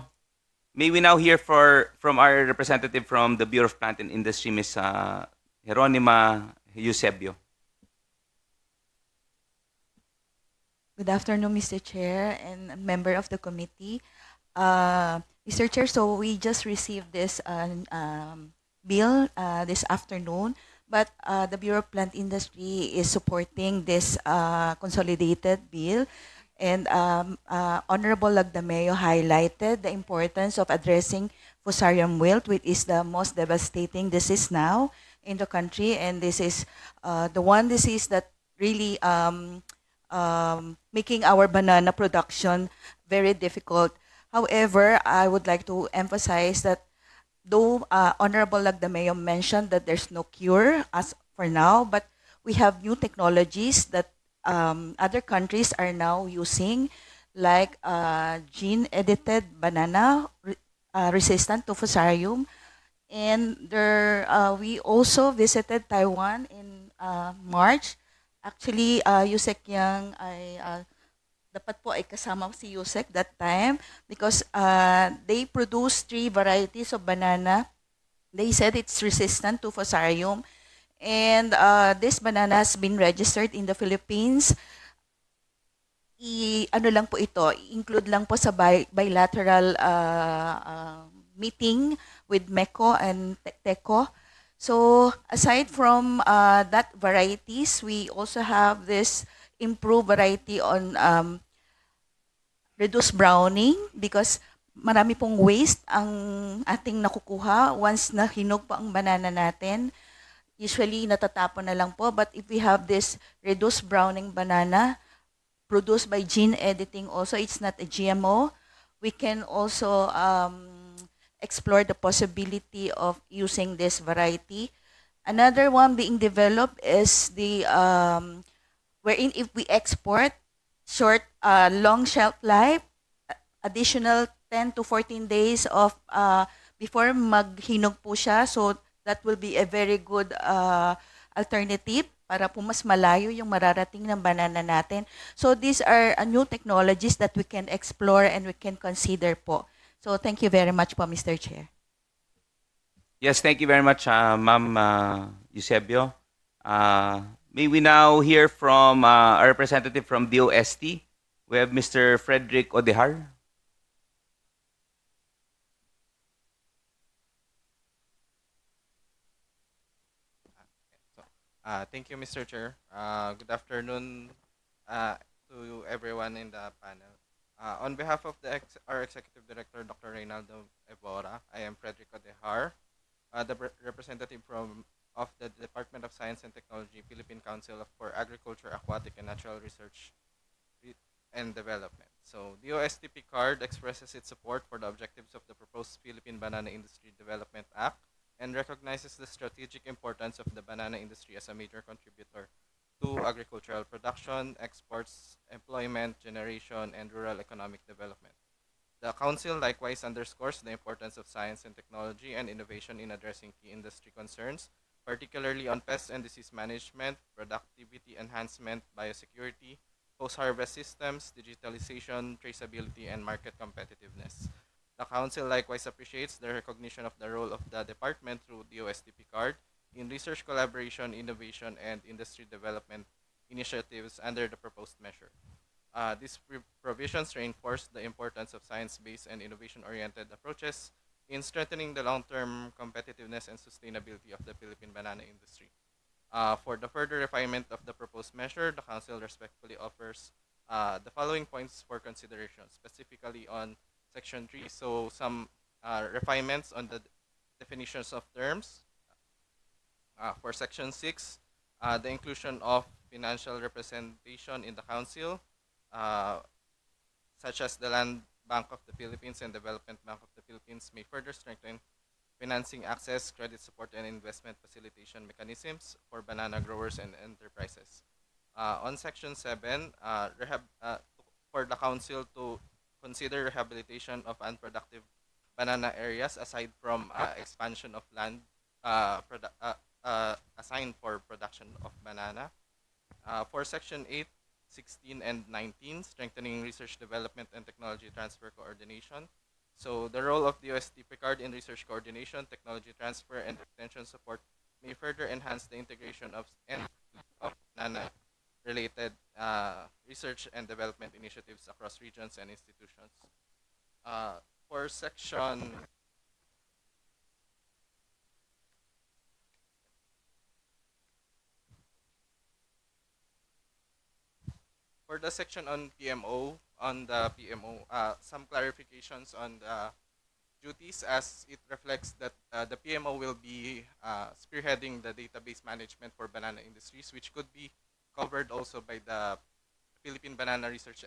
may we now hear from our representative from the Bureau of Plant and Industry, Ms. Jeronima Eusebio. Good afternoon, Mr. Chair and member of the committee. Mr. Chair, so we just received this bill this afternoon, but the Bureau of Plant Industry is supporting this consolidated bill. And Honorable Lagdameo highlighted the importance of addressing fusarium wilt, which is the most devastating disease now in the country. And this is the one disease that really making our banana production very difficult. However, I would like to emphasize that though Honorable Lagdameo mentioned that there's no cure as for now, but we have new technologies that other countries are now using, like gene-edited banana resistant to fusarium. And we also visited Taiwan in March. Actually, Yusek Yang ay dapat po ay kasama si Yusek that time because they produced 3 varieties of banana. They said it's resistant to fusarium. And this banana has been registered in the Philippines. Ano lang po ito, include lang po sa bilateral meeting with MECO and TECO. So aside from that varieties, we also have this improved variety on reduced browning because marami pong waste ang ating nakukuha once na hinog po ang banana natin. Usually natatapon na lang po, but if we have this reduced browning banana produced by gene editing also, it's not a GMO, we can also explore the possibility of using this variety. Another one being developed is the wherein if we export long shelf life, additional 10 to 14 days of before maghinog po siya, so that will be a very good alternative para po mas malayo yung mararating ng banana natin. So these are new technologies that we can explore and we can consider po. So thank you very much po, Mr. Chair. Yes, thank you very much, Ma'am Eusebio. May we now hear from a representative from DOST. We have Mr. Frederick Odehar. Thank you, Mr. Chair. Good afternoon to everyone in the panel. On behalf of our Executive Director, Dr. Reynaldo Evora, I am Frederick Odehar, the representative of the Department of Science and Technology, Philippine Council for Agriculture, Aquatic, and Natural Research and Development. So, DOST PCARD expresses its support for the objectives of the proposed Philippine Banana Industry Development Act and recognizes the strategic importance of the banana industry as a major contributor to agricultural production, exports, employment, generation, and rural economic development. The Council likewise underscores the importance of science and technology and innovation in addressing key industry concerns, particularly on pest and disease management, productivity enhancement, biosecurity, post-harvest systems, digitalization, traceability, and market competitiveness. The Council likewise appreciates the recognition of the role of the Department through DOST PCARD in research collaboration, innovation, and industry development initiatives under the proposed measure. These provisions reinforce the importance of science-based and innovation-oriented approaches in strengthening the long-term competitiveness and sustainability of the Philippine banana industry. For the further refinement of the proposed measure, the Council respectfully offers the following points for consideration, specifically on Section 3. So some refinements on the definitions of terms. For Section 6, the inclusion of financial representation in the Council, such as the Land Bank of the Philippines and Development Bank of the Philippines, may further strengthen financing access, credit support, and investment facilitation mechanisms for banana growers and enterprises. On Section 7, for the Council to consider rehabilitation of unproductive banana areas aside from expansion of land assigned for production of banana. For Section 8, 16, and 19, strengthening research development and technology transfer coordination. So the role of the OST PICARD in research coordination, technology transfer, and extension support may further enhance the integration of banana-related research and development initiatives across regions and institutions. For section For the section on PMO, some clarifications on the duties, as it reflects that the PMO will be spearheading the database management for banana industries, which could be covered also by the Philippine Banana Research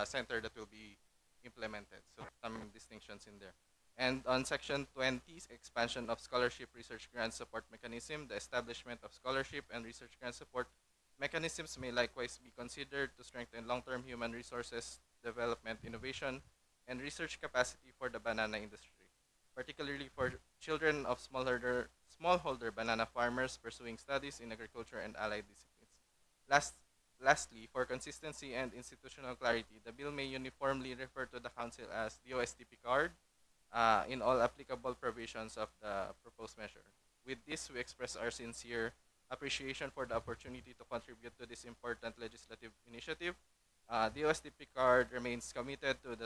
Center that will be implemented. So some distinctions in there. And on Section 20, expansion of scholarship research grant support mechanism, the establishment of scholarship and research grant support mechanisms may likewise be considered to strengthen long-term human resources development, innovation, and research capacity for the banana industry, particularly for children of smallholder banana farmers pursuing studies in agriculture and allied disciplines. Lastly, for consistency and institutional clarity, the bill may uniformly refer to the Council as the OSTP card in all applicable provisions of the proposed measure. With this, we express our sincere appreciation for the opportunity to contribute to this important legislative initiative. The OSTP card remains committed to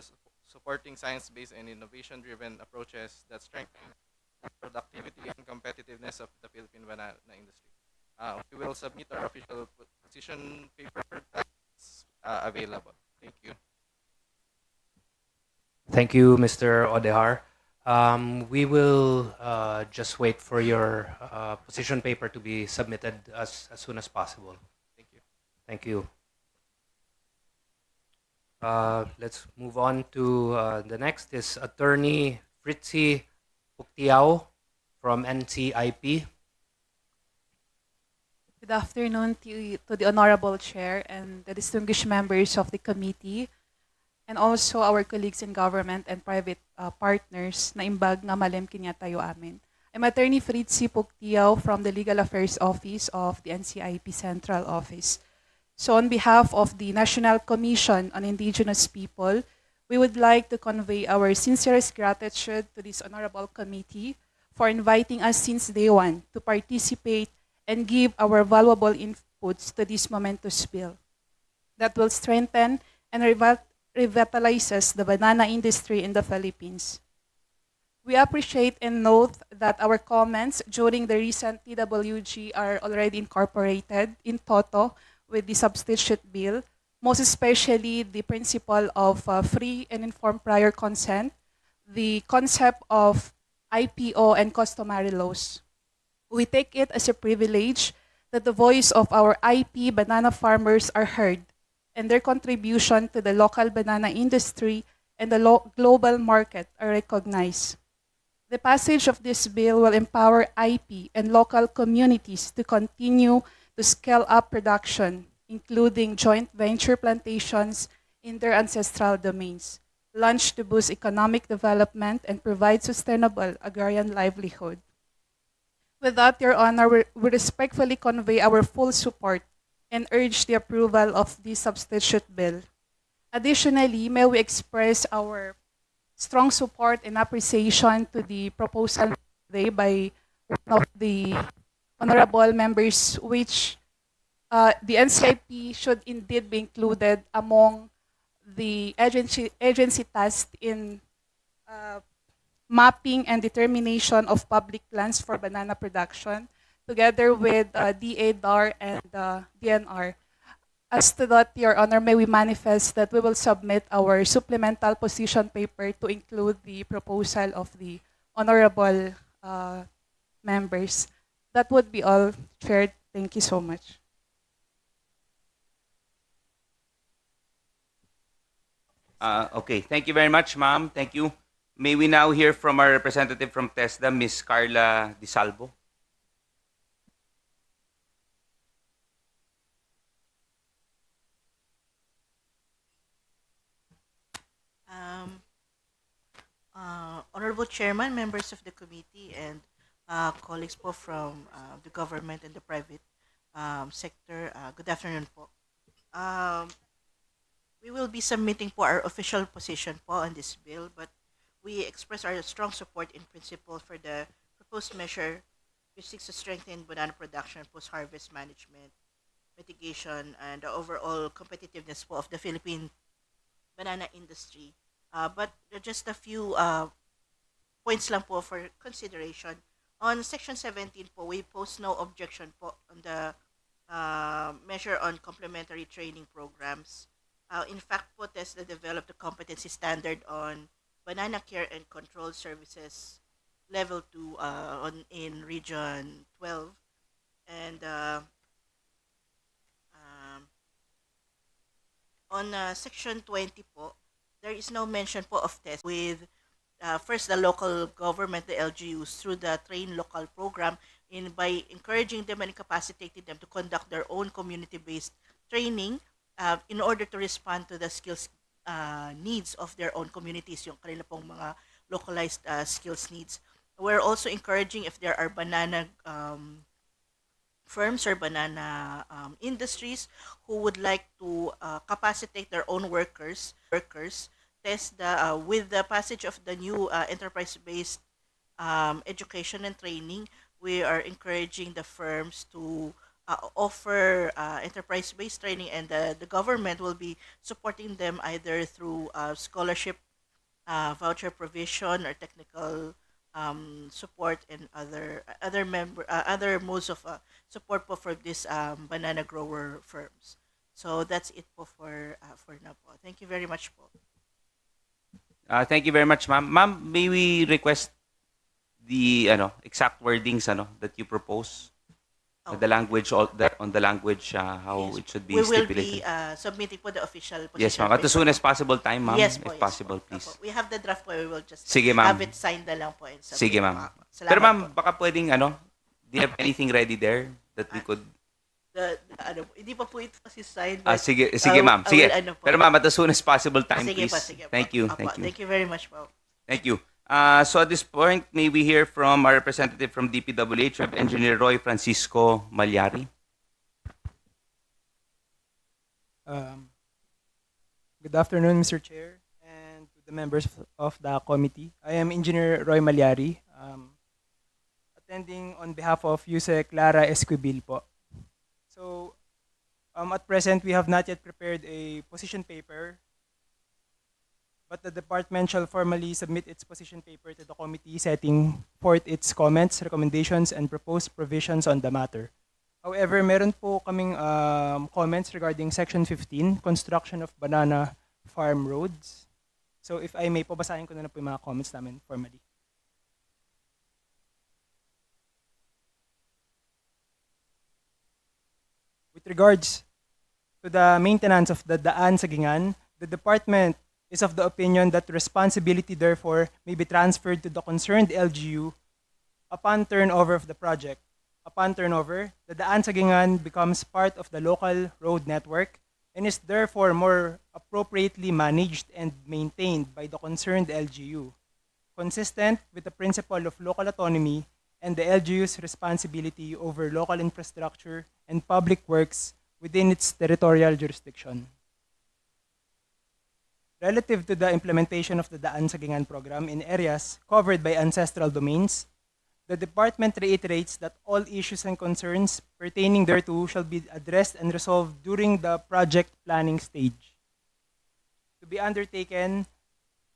supporting science-based and innovation-driven approaches that strengthen the productivity and competitiveness of the Philippine banana industry. We will submit our official position paper that's available. Thank you. Thank you, Mr. Odehar. We will just wait for your position paper to be submitted as soon as possible. Thank you. Thank you. Let's move on to the next is Attorney Fritzy Puktiao from NCIP. Good afternoon to the Honorable Chair and the distinguished members of the committee, and also our colleagues in government and private partners na imbag nga malem kinyatayo amin. I'm Attorney Fritzy Puktiao from the Legal Affairs Office of the NCIP Central Office. So on behalf of the National Commission on Indigenous People, we would like to convey our sincerest gratitude to this honorable committee for inviting us since day one to participate and give our valuable inputs to this momentous bill that will strengthen and revitalizes the banana industry in the Philippines. We appreciate and note that our comments during the recent TWG are already incorporated in toto with the substitute bill, most especially the principle of free and informed prior consent, the concept of IPO and customary laws. We take it as a privilege that the voice of our IP banana farmers are heard and their contribution to the local banana industry and the global market are recognized. The passage of this bill will empower IP and local communities to continue to scale up production, including joint venture plantations in their ancestral domains, launched to boost economic development and provide sustainable agrarian livelihood. With that, Your Honor, we respectfully convey our full support and urge the approval of this substitute bill. Additionally, may we express our strong support and appreciation to the proposal today by one of the honorable members, which the NCIP should indeed be included among the agency tasked in mapping and determination of public plans for banana production, together with DADAR and DNR. As to that, Your Honor, may we manifest that we will submit our supplemental position paper to include the proposal of the honorable members. That would be all, Chair. Thank you so much. Okay, thank you very much, ma'am. Thank you. May we now hear from our representative from TESDA, Ms. Carla Di Salvo. Honorable Chairman, members of the committee, and colleagues po from the government and the private sector, good afternoon po. We will be submitting po our official position po on this bill, but we express our strong support in principle for the proposed measure which seeks to strengthen banana production, post-harvest management, mitigation, and the overall competitiveness po of the Philippine banana industry. But just a few points lang po for consideration. On Section 17 po, we pose no objection po on the measure on complementary training programs. In fact po, TESDA developed a competency standard on banana care and control services level 2 in Region 12. And on Section 20 po, there is no mention po of test with first the local government, the LGUs, through the Train Local program by encouraging them and incapacitating them to conduct their own community-based training in order to respond to the skills needs of their own communities, yung kanila pong mga localized skills needs. We're also encouraging if there are banana firms or banana industries who would like to capacitate their own workers, TESDA, with the passage of the new enterprise-based education and training, we are encouraging the firms to offer enterprise-based training, and the government will be supporting them either through scholarship, voucher provision, or technical support, and other modes of support po for these banana grower firms. So that's it po for now po. Thank you very much po. Thank you very much, ma'am. Ma'am, may we request the exact wordings that you propose? The language, on the language, how Yes. it should be We will stipulated. be submitting po the official position. Yes, ma'am. At as soon as possible time, ma'am, Yes po, if yes possible, po. please. Opo. We have the draft po. We will just Sige, ma'am. have it signed na lang po. And submit Sige, po. ma'am. Salamat Pero ma'am, po. baka pwedeng do you have anything ready there that we could... Hindi pa po ito kasi signed. Ah, but sige, I ma'am. Sige. will, po. Pero ma'am, at as soon as possible time, Sige please. po, sige po. Thank you, Opo, thank you. Thank you very much po. Thank you. So at this point, may we hear from our representative from DPWH, we have Engineer Roy Francisco Malyari. Good afternoon, Mr. Chair, and to the members of the committee. I am Engineer Roy Malyari, attending on behalf of Yuse Clara Esquibil po. So, at present, we have not yet prepared a position paper, but the department shall formally submit its position paper to the committee, setting forth its comments, recommendations, and proposed provisions on the matter. However, meron po kaming comments regarding Section 15, construction of banana farm roads. So if I may, basahin ko na po yung mga comments namin formally. With regards to the maintenance of the Daan Sagingan, the department is of the opinion that responsibility therefore may be transferred to the concerned LGU upon turnover of the project. Upon turnover, the Daan Sagingan becomes part of the local road network and is therefore more appropriately managed and maintained by the concerned LGU, consistent with the principle of local autonomy and the LGU's responsibility over local infrastructure and public works within its territorial jurisdiction. Relative to the implementation of the Daan Sagingan program in areas covered by ancestral domains, The department reiterates that all issues and concerns pertaining thereto shall be addressed and resolved during the project planning stage, to be undertaken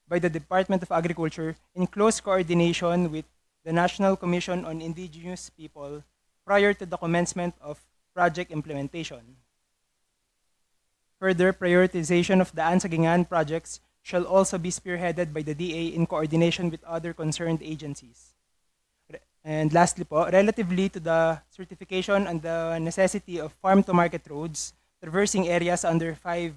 by the Department of Agriculture in close coordination with the National Commission on Indigenous People prior to the commencement of project implementation. Further prioritization of the Ansagingan projects shall also be spearheaded by the DA in coordination with other concerned agencies. And lastly po, relatively to the certification and the necessity of farm-to-market roads traversing areas under 5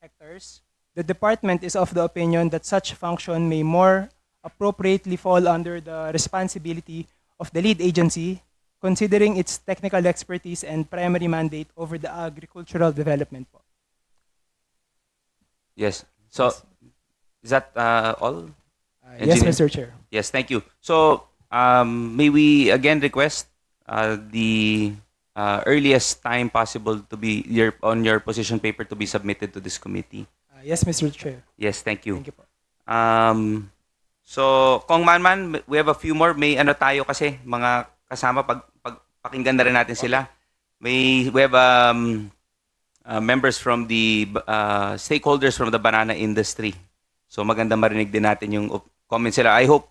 hectares, the department is of the opinion that such function may more appropriately fall under the responsibility of the lead agency, considering its technical expertise and primary mandate over the agricultural development po. Yes. So, is that all? Yes, Engineer? Mr. Chair. Yes, thank you. So, may we again request the earliest time possible to be on your position paper to be submitted to this committee? Yes, Mr. Chair. Yes, thank you. Thank you po. So, Kong Manman, we have a few more. May ano tayo kasi, mga kasama, pakinggan na rin natin sila. We have members from the stakeholders from the banana industry. So, maganda marinig din natin yung comments sila. I hope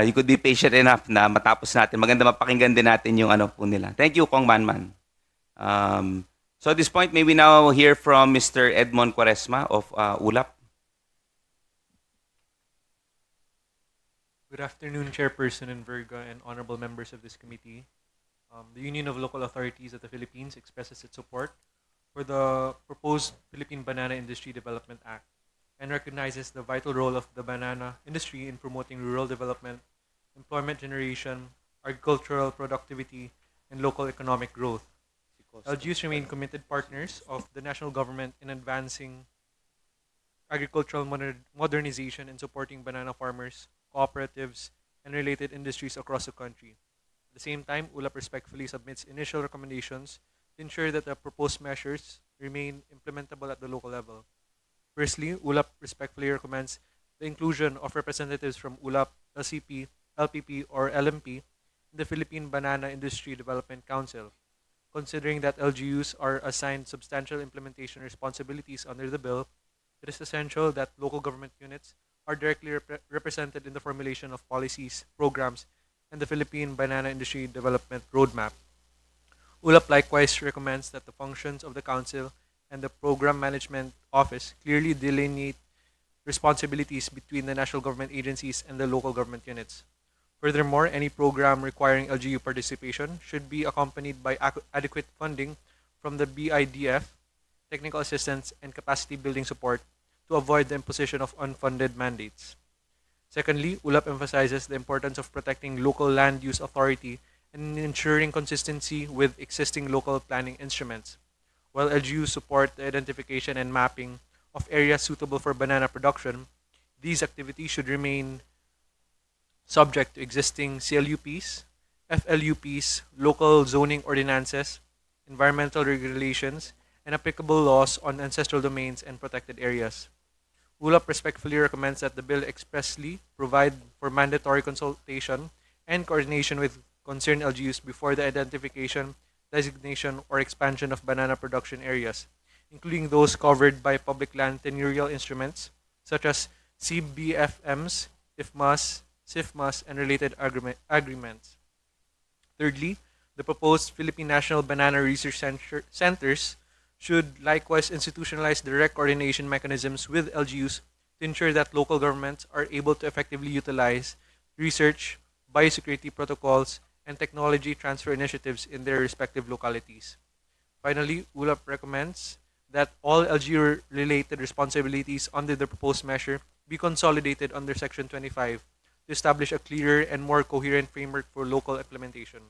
you could be patient enough na matapos natin. Maganda mapakinggan din natin yung ano po nila. Thank you, Kong Manman. So at this point, may we now hear from Mr. Edmond Quaresma of ULAP. Good afternoon, Chairperson Enverga and honorable members of this committee. The Union of Local Authorities of the Philippines expresses its support for the proposed Philippine Banana Industry Development Act and recognizes the vital role of the banana industry in promoting rural development, employment generation, agricultural productivity, and local economic growth. LGUs remain committed partners of the national government in advancing agricultural modernization and supporting banana farmers, cooperatives, and related industries across the country. At the same time, ULAP respectfully submits initial recommendations to ensure that the proposed measures remain implementable at the local level. Firstly, ULAP respectfully recommends the inclusion of representatives from ULAP, LCP, LPP, or LMP in the Philippine Banana Industry Development Council. Considering that LGUs are assigned substantial implementation responsibilities under the bill, it is essential that local government units are directly represented in the formulation of policies, programs, and the Philippine Banana Industry Development Roadmap. ULAP likewise recommends that the functions of the Council and the Program Management Office clearly delineate responsibilities between the national government agencies and the local government units. Furthermore, any program requiring LGU participation should be accompanied by adequate funding from the BIDF, technical assistance, and capacity building support to avoid the imposition of unfunded mandates. Secondly, ULAP emphasizes the importance of protecting local land use authority and ensuring consistency with existing local planning instruments. While LGUs support the identification and mapping of areas suitable for banana production, these activities should remain subject to existing CLUPs, FLUPs, local zoning ordinances, environmental regulations, and applicable laws on ancestral domains and protected areas. ULAP respectfully recommends that the bill expressly provide for mandatory consultation and coordination with concerned LGUs before the identification, designation, or expansion of banana production areas, including those covered by public land tenurial instruments such as CBFMs, IFMAS, SIFMAS, and related agreements. Thirdly, the proposed Philippine National Banana Research Centers should likewise institutionalize direct coordination mechanisms with LGUs to ensure that local governments are able to effectively utilize research, biosecurity protocols, and technology transfer initiatives in their respective localities. Finally, ULAP recommends that all LGU-related responsibilities under the proposed measure be consolidated under Section 25 to establish a clearer and more coherent framework for local implementation.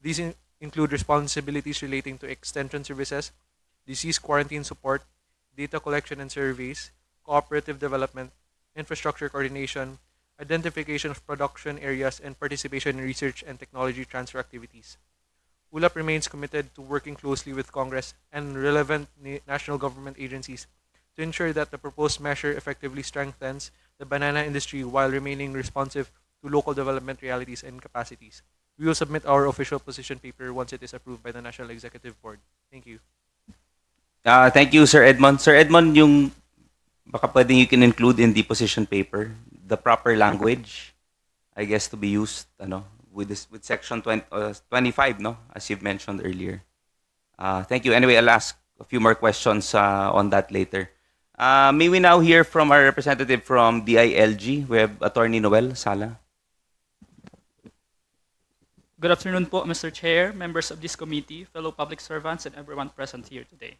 These include responsibilities relating to extension services, disease quarantine support, data collection and surveys, cooperative development, infrastructure coordination, identification of production areas, and participation in research and technology transfer activities. ULAP remains committed to working closely with Congress and relevant national government agencies to ensure that the proposed measure effectively strengthens the banana industry while remaining responsive to local development realities and capacities. We will submit our official position paper once it is approved by the National Executive Board. Thank you. Thank you, Sir Edmond. Sir Edmond, yung baka pwedeng you can include in the position paper the proper language, I guess, to be used, with section 25, no, as you've mentioned earlier. Thank you. Anyway, I'll ask a few more questions on that later. May we now hear from our representative from DILG? We have Attorney Noel Sala. Good afternoon po, Mr. Chair, members of this committee, fellow public servants, and everyone present here today.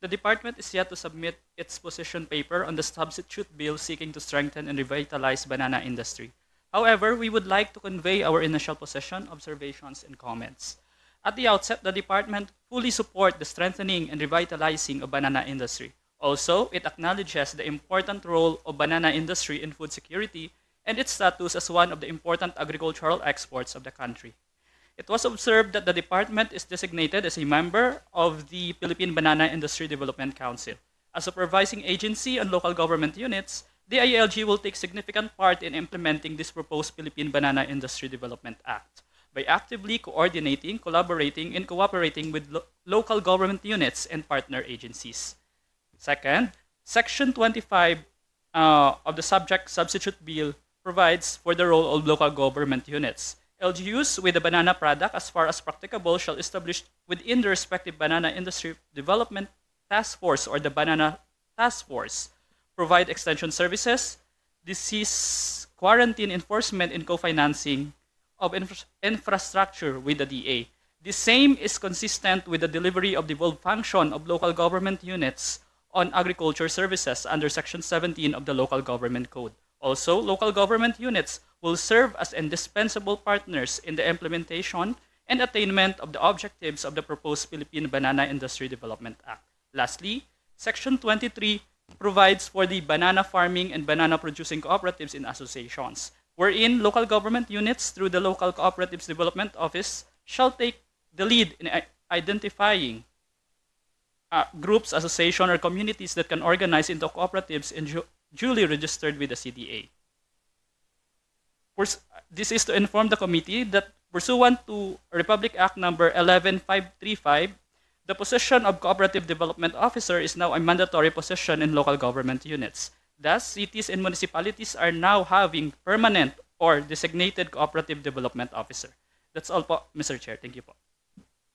The department is yet to submit its position paper on the substitute bill seeking to strengthen and revitalize banana industry. However, we would like to convey our initial position, observations, and comments. At the outset, the department fully supports the strengthening and revitalizing of banana industry. Also, it acknowledges the important role of banana industry in food security and its status as one of the important agricultural exports of the country. It was observed that the department is designated as a member of the Philippine Banana Industry Development Council. As a supervising agency on local government units, the ILG will take significant part in implementing this proposed Philippine Banana Industry Development Act by actively coordinating, collaborating, and cooperating with local government units and partner agencies. Second, Section 25 of the substitute bill provides for the role of local government units. LGUs with the banana product, as far as practicable, shall establish within the respective Banana Industry Development Task Force or the Banana Task Force, provide extension services, disease quarantine enforcement, and co-financing of infrastructure with the DA. The same is consistent with the delivery of the full function of local government units on agriculture services under Section 17 of the Local Government Code. Also, local government units will serve as indispensable partners in the implementation and attainment of the objectives of the proposed Philippine Banana Industry Development Act. Lastly, Section 23 provides for the banana farming and banana producing cooperatives and associations, wherein local government units through the Local Cooperatives Development Office shall take the lead in identifying groups, associations, or communities that can organize into cooperatives and duly registered with the CDA. This is to inform the committee that pursuant to Republic Act number 11535, the position of Cooperative Development Officer is now a mandatory position in local government units. Thus, cities and municipalities are now having permanent or designated Cooperative Development Officer. That's all po, Mr. Chair. Thank you po.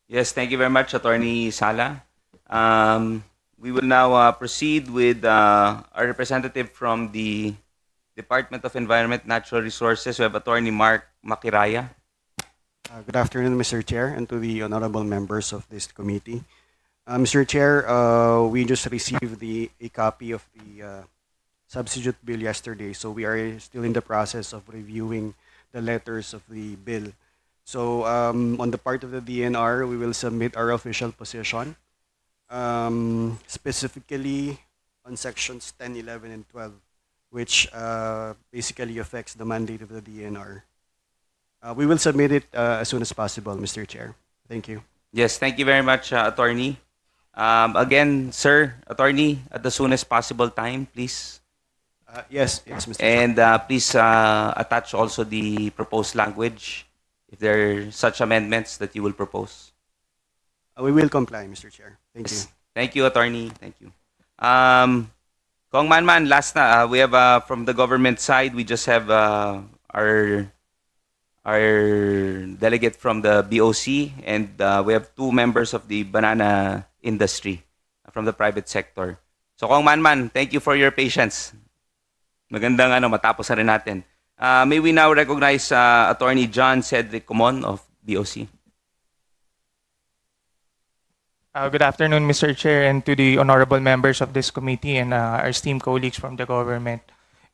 Yes, thank you very much, Attorney Sala. We will now proceed with our representative from the Department of Environment Natural Resources. We have Attorney Mark Makiraya. Good afternoon, Mr. Chair, and to the honorable members of this committee. Mr. Chair, we just received a copy of the substitute bill yesterday, so we are still in the process of reviewing the letters of the bill. So on the part of the DNR, we will submit our official position, specifically on sections 10, 11, and 12, which basically affects the mandate of the DNR. We will submit it as soon as possible, Mr. Chair. Thank you. Yes, thank you very much, Attorney. Again, sir, Attorney, at the soonest possible time, please. Yes, Mr. And please attach also the proposed language if there are such amendments that you will propose. We will comply, Mr. Chair. Thank you. Thank you, Attorney. Thank you. Kong Manman, last na, we have from the government side, we just have our delegate from the BOC, and we have two members of the banana industry from the private sector. So Kong Manman, thank you for your patience. Magandang matapos na rin natin. May we now recognize Attorney John Cedric Comon of BOC. Good afternoon, Mr. Chair, and to the honorable members of this committee and our esteemed colleagues from the government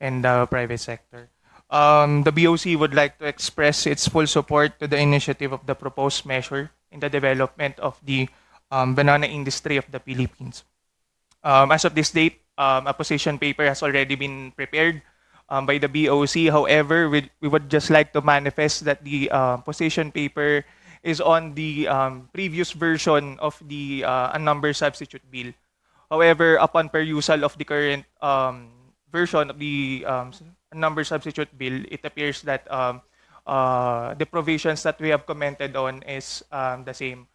and the private sector. The BOC would like to express its full support to the initiative of the proposed measure in the development of the banana industry of the Philippines. As of this date, a position paper has already been prepared by the BOC. However, we would just like to manifest that the position paper is on the previous version of the unnumbered substitute bill. However, upon perusal of the current version of the number substitute bill, it appears that the provisions that we have commented on is the same.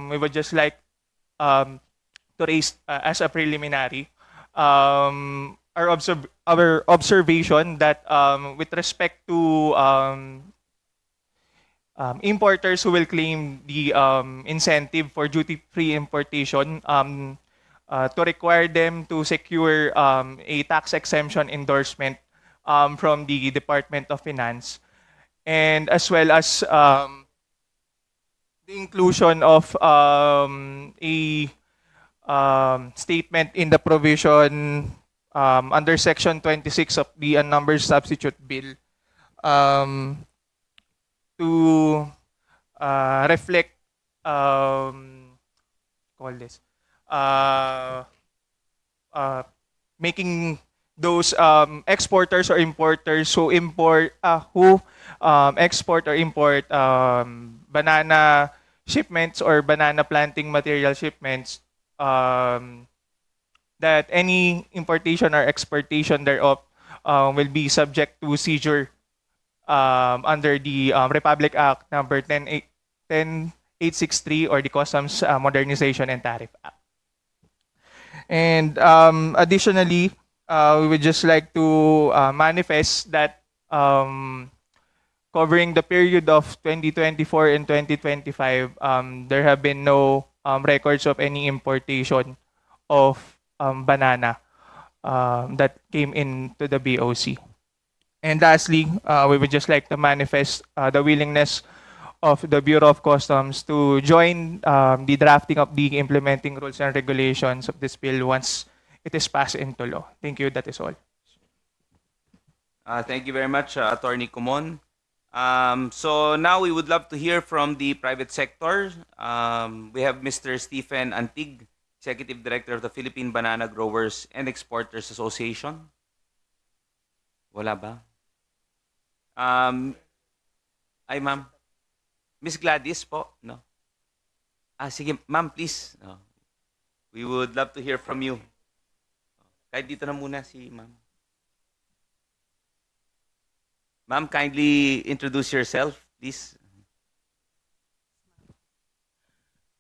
We would just like to raise as a preliminary our observation that with respect to importers who will claim the incentive for duty-free importation, to require them to secure a tax exemption endorsement from the Department of Finance, and as well as the inclusion of a statement in the provision under Section 26 of the Unnumbered Substitute Bill to reflect making those exporters or importers who export or import banana shipments or banana planting material shipments, that any importation or exportation thereof will be subject to seizure under the Republic Act number 10863 or the Customs Modernization and Tariff Act. And additionally, we would just like to manifest that covering the period of 2024 and 2025, there have been no records of any importation of banana that came into the BOC. And lastly, we would just like to manifest the willingness of the Bureau of Customs to join the drafting of the implementing rules and regulations of this bill once it is passed into law. Thank you. That is all. Thank you very much, Attorney Kumon. So now we would love to hear from the private sector. We have Mr. Stephen Antig, Executive Director of the Philippine Banana Growers and Exporters Association. Wala ba? Ay, ma'am. Miss Gladys po, no? Sige, ma'am, please. No. We would love to hear from you. Kahit dito na muna si ma'am. Ma'am, kindly introduce yourself, please.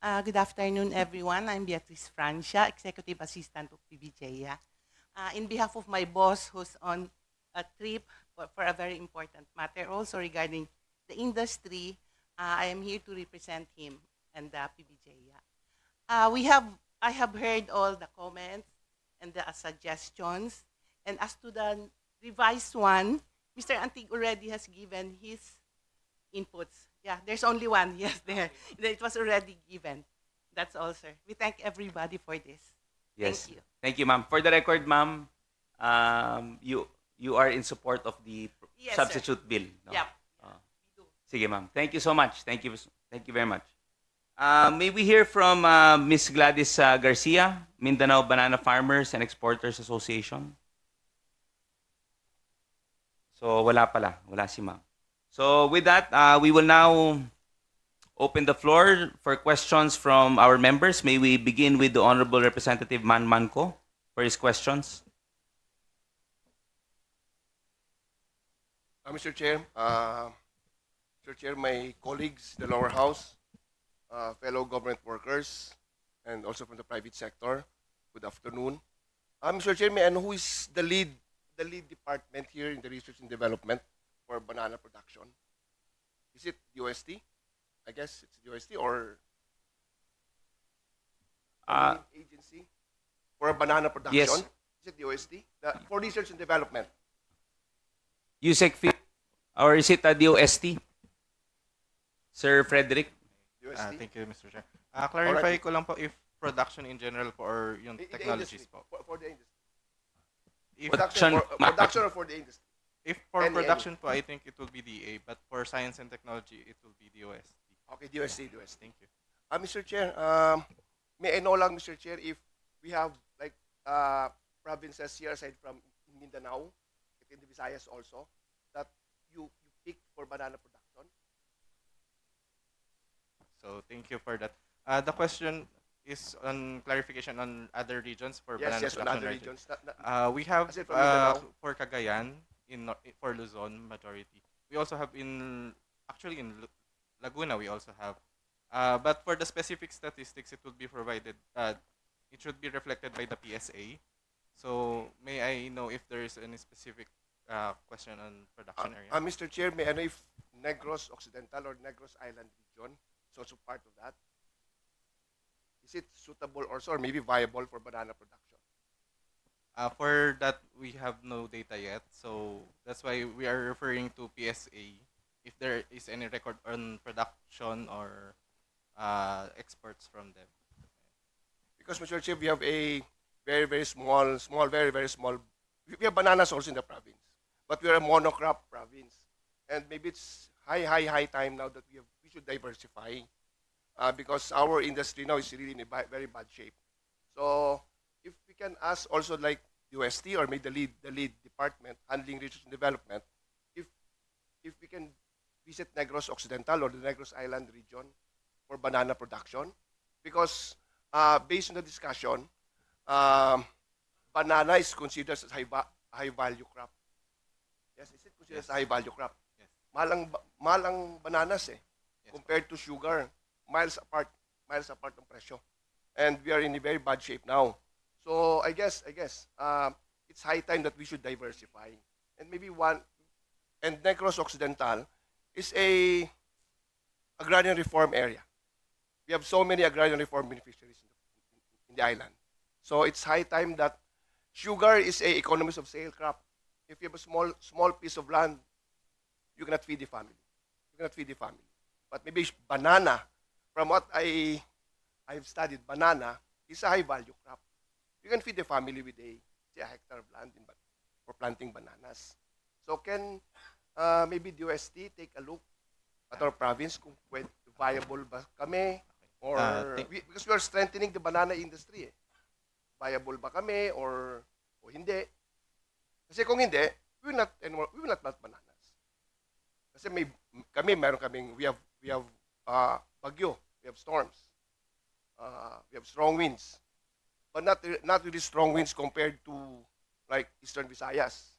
Good afternoon, everyone. I'm Beatrice Francia, Executive Assistant of PBJA. In behalf of my boss, who's on a trip for a very important matter, also regarding the industry, I am here to represent him and the PBJA. I have heard all the comments and the suggestions, and as to the revised one, Mr. Antig already has given his inputs. Yeah, there's only one. Yes, there. It was already given. That's all, sir. We thank everybody for this. Yes. Thank you. Thank you, ma'am. For the record, ma'am, you are in support of the Yes, substitute sir. bill. No? Yep. Sige, ma'am. Thank you so much. Thank you very much. May we hear from Ms. Gladys Garcia, Mindanao Banana Farmers and Exporters Association? So, wala pala. Wala si ma'am. So, with that, we will now open the floor for questions from our members. May we begin with the Honorable Representative Man Manco for his questions. Mr. Chair, my colleagues, the lower house, fellow government workers, and also from the private sector, good afternoon. Mr. Chair, may I know who is the lead department here in the research and development for banana production? Is it UST? I guess it's UST or any agency for banana production? Yes. Is it UST? For research and development. USEC, or is it a DOST? Sir Frederick? Thank you, Mr. Chair. Clarify ko lang po if production in general po or yung The technologies industry, po. For the industry. If Production or for the industry? If for Any. production po, I think it will be DA, but for science and technology, it will be DOST. Okay, DOST. Thank you. Mr. Chair, may I know lang, Mr. Chair, if we have like provinces here aside from Mindanao, in the Visayas also, that you pick for banana production? So thank you for that. The question is on clarification on other regions for Yes, banana yes, on production. other right? regions. We have Aside from Mindanao. for Cagayan, for Luzon majority. We also have actually in Laguna we also have. But for the specific statistics, it will be provided. It should be reflected by the PSA. So may I know if there is any specific question on production area? Mr. Chair, may I know if Negros Occidental or Negros Island region is also part of that? Is it suitable also or maybe viable for banana production? For that, we have no data yet. So that's why we are referring to PSA if there is any record on production or exports from them. Because, Mr. Chair, we have a very, very small, very small. We have bananas also in the province, but we are a monocrop province, and maybe it's high time now that we should diversify, because our industry now is really in a very bad shape. So, if we can ask also like UST or maybe the lead department handling research and development, if we can visit Negros Occidental or the Negros Island region for banana production, because based on the discussion, banana is considered as high value crop. Yes, is it considered as a high value crop? Yes. Malang bananas compared to sugar, miles apart ng presyo. And we are in a very bad shape now. So I guess it's high time that we should diversify. And maybe Negros Occidental is a agrarian reform area. We have so many agrarian reform beneficiaries in the island. So it's high time that sugar is a economies of scale crop. If you have a small piece of land, you cannot feed the family. But maybe banana, from what I've studied, banana is a high value crop. You can feed the family with a hectare of land for planting bananas. So can maybe the UST take a look at our province kung viable ba kami or because we are strengthening the banana industry. Viable ba kami or hindi? Kasi kung hindi, we will not plant bananas. Kasi we have bagyo, we have storms, we have strong winds, but not really strong winds compared to like Eastern Visayas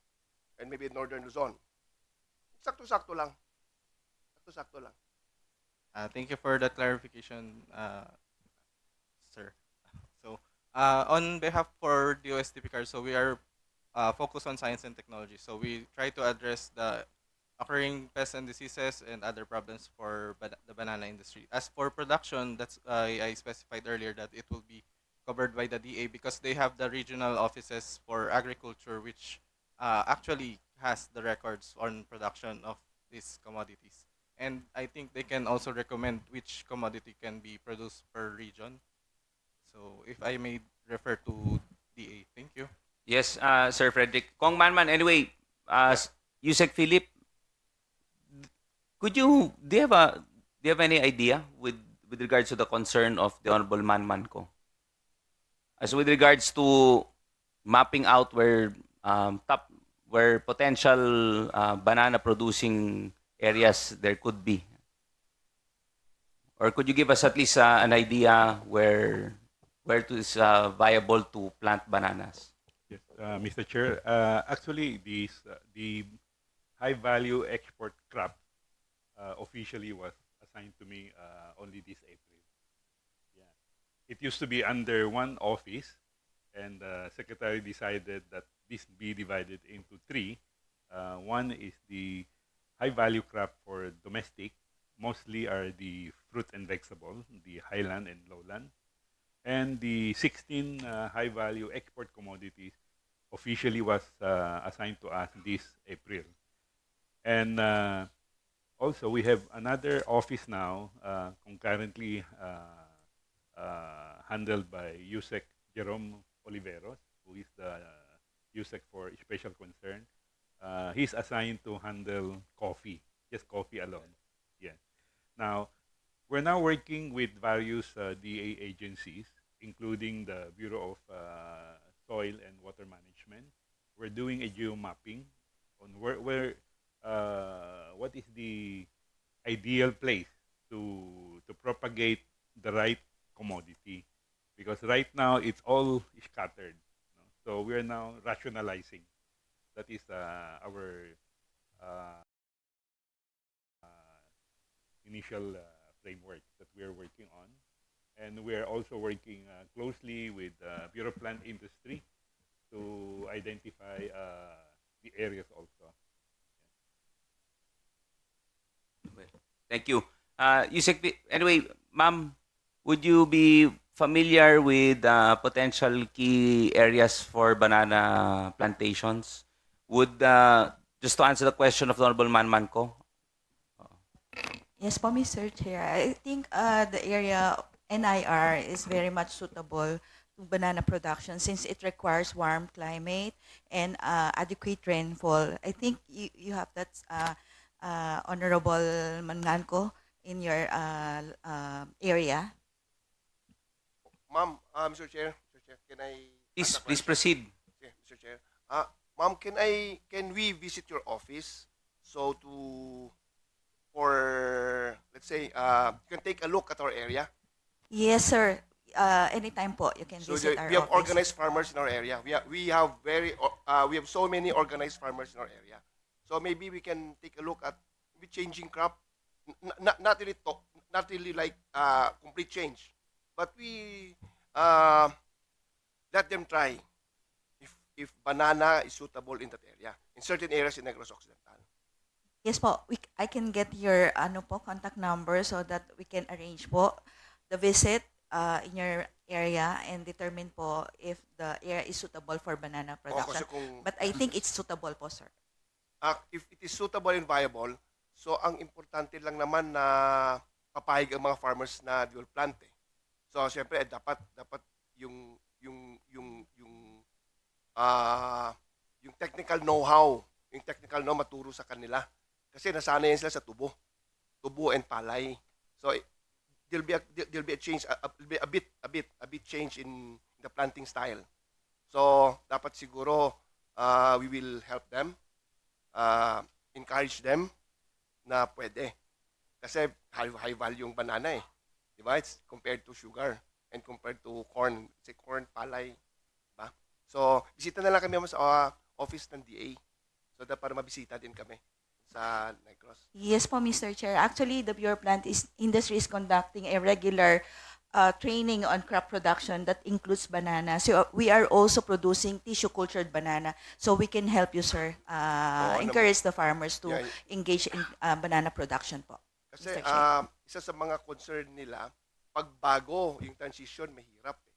and maybe Northern Luzon. Sakto-sakto lang. Thank you for that clarification, sir. So, on behalf for the OSTPCAR, so we are focused on science and technology. So we try to address the occurring pests and diseases and other problems for the banana industry. As for production, that's I specified earlier that it will be covered by the DA because they have the regional offices for agriculture, which actually has the records on production of these commodities. And I think they can also recommend which commodity can be produced per region. So if I may refer to DA, thank you. Yes, Sir Frederick. Kong Manman, anyway, Yusek Philip, do you have any idea with regards to the concern of the Honorable Manman ko? As with regards to mapping out where potential banana producing areas there could be, or could you give us at least an idea where it is viable to plant bananas? Yes, Mr. Chair. Actually, the high-value export crop officially was assigned to me only this April. Yeah. It used to be under one office, and the secretary decided that this be divided into three. One is the high-value crop for domestic, mostly are the fruit and vegetable, the highland and lowland. And the 16 high-value export commodities officially was assigned to us this April. And also, we have another office now, concurrently handled by Yusek Jerome Oliveros, who is the Yusek for special concern. He's assigned to handle coffee, just coffee alone. Yeah. Now, we're now working with various DA agencies, including the Bureau of Soil and Water Management. We're doing a geomapping on what is the ideal place to propagate the right commodity, because right now it's all scattered. So we are now rationalizing That is our uh, initial framework that we are working on. And we are also working closely with Bureau of Plant Industry to identify the areas also. Thank you. Yusek, anyway, ma'am, would you be familiar with potential key areas for banana plantations? Would, just to answer the question of the Honorable Manman ko, Yes po, Mr. Chair. I think the area NIR is very much suitable to banana production since it requires warm climate and adequate rainfall. I think you have that, Honorable Manganko, in your area. Ma'am, Mr. Chair, can I please, ask a please question? proceed. Okay, Mr. Chair. Ma'am, can we visit your office so for let's say you can take a look at our area? Yes, sir. Anytime po, you can So visit our we have office. organized farmers in our area. We have so many organized farmers in our area. So maybe we can take a look at maybe changing crop, not really like complete change, but we let them try if banana is suitable in that area, in certain areas in Negros Occidental. Yes po, I can get your contact number so that we can arrange po the visit in your area and determine po if the area is suitable for banana production. But I think it's suitable po, sir. If it is suitable and viable, so ang importante lang naman na papayag ang mga farmers na dual plant. So siyempre dapat yung technical know-how, maturo sa kanila. Kasi nasanay yan sila sa tubo and palay. So there'll be a change, a bit change in the planting style. So dapat siguro we will help them, encourage them na pwede. Kasi high value yung banana eh. Diba? It's compared to sugar and compared to corn. Say corn, palay. Diba? So bisita na lang kami sa office ng DA. So para mabisita din kami sa Negros. Yes po, Mr. Chair. Actually, the Bureau of Plant Industry is conducting a regular training on crop production that includes banana. So we are also producing tissue cultured banana. So we can help you, sir, encourage the farmers to engage in banana production po. Kasi isa sa mga concern nila, pagbago yung transition, mahirap eh.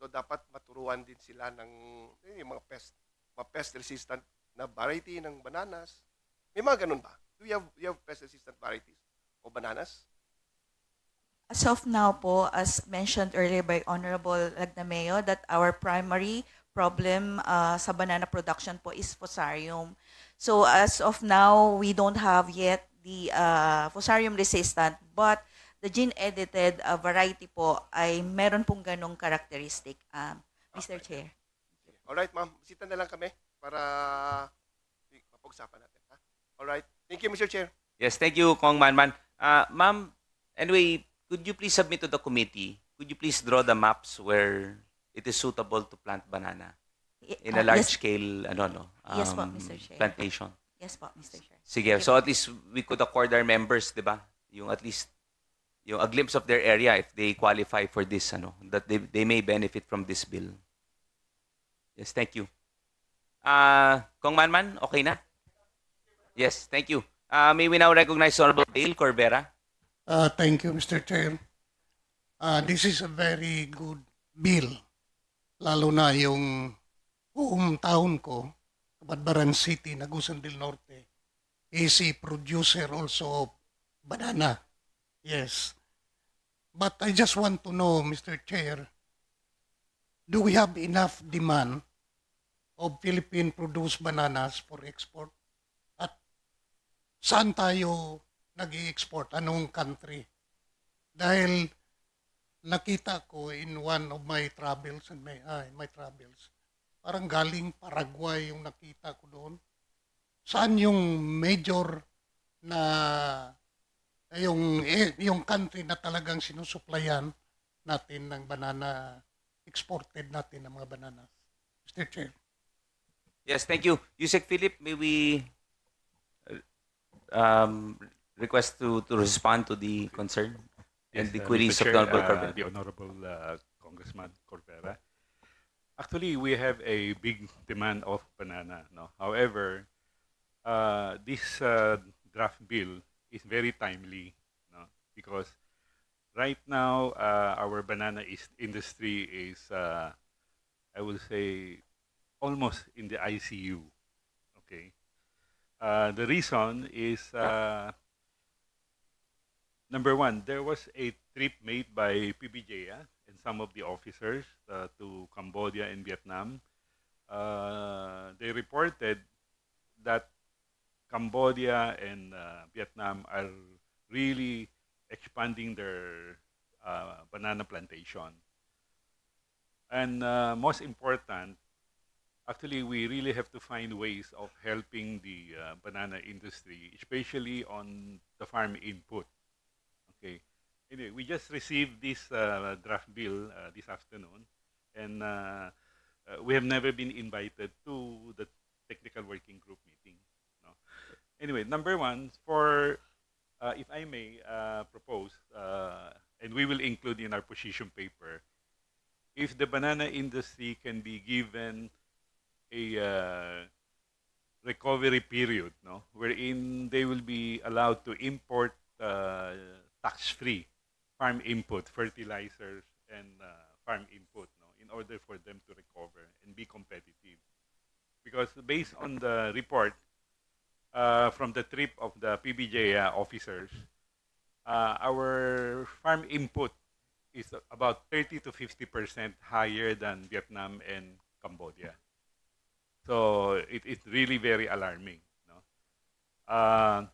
So dapat maturuan din sila ng yung mga pest resistant na variety ng bananas. May mga ganun ba? Do you have pest resistant varieties o bananas? As of now po, as mentioned earlier by Honorable Lagnameo, that our primary problem sa banana production po is fusarium. So as of now, we don't have yet the fusarium resistant, but the gene-edited variety po ay meron pong ganong characteristic, Mr. Chair. Alright, ma'am. Bisita na lang kami para mapag-usapan natin. Ha? Alright. Thank you, Mr. Chair. yes, thank you, Kong Manman. Ma'am, anyway, could you please submit to the committee? Could you please draw the maps where it is suitable to plant banana in a large scale, Yes po, Mr. Chair. plantation? Yes po, Mr. Chair. Sige, so at least we could accord our members, di ba? Yung at least yung a glimpse of their area if they qualify for this, that they may benefit from this bill. Yes, thank you. Kong Manman, okay na? Yes, thank you. May we now recognize Honorable Dale Corbera? Thank you, Mr. Chair. This is a very good bill. Lalo na yung hometown ko, Badbaran City, Nagusan del Norte, is a producer also of banana. Yes. But I just want to know, Mr. Chair, do we have enough demand of Philippine-produced bananas for export? At saan tayo nag-i-export? Anong country? Dahil nakita ko in one of my travels, parang galing Paraguay yung nakita ko doon. Saan yung major na yung country na talagang sinusuplayan natin ng banana, exported natin ng mga bananas? Mr. Chair. Yes, thank you. Yusek Philip, may we um, request to respond to the concern and Yes, the Mr. queries of Chair, the Honorable Corbera? the Honorable Congressman Corbera. Actually, we have a big demand of banana. No, however, this draft bill is very timely. No, because right now our banana industry is, I will say, almost in the ICU. Okay. The reason is number one, there was a trip made by PBJA and some of the officers to Cambodia and Vietnam. They reported that Cambodia and Vietnam are really expanding their banana plantation. And most important, actually, we really have to find ways of helping the banana industry, especially on the farm input. Okay. Anyway, we just received this draft bill this afternoon, and we have never been invited to the technical working group meeting. No. Anyway, number one, for if I may propose, and we will include in our position paper, if the banana industry can be given a recovery period, no, wherein they will be allowed to import tax-free farm input, fertilizers, and farm input, no, in order for them to recover and be competitive. Because based on the report from the trip of the PBJ officers, our farm input is about 30 to 50% higher than Vietnam and Cambodia. So it's really very alarming. No?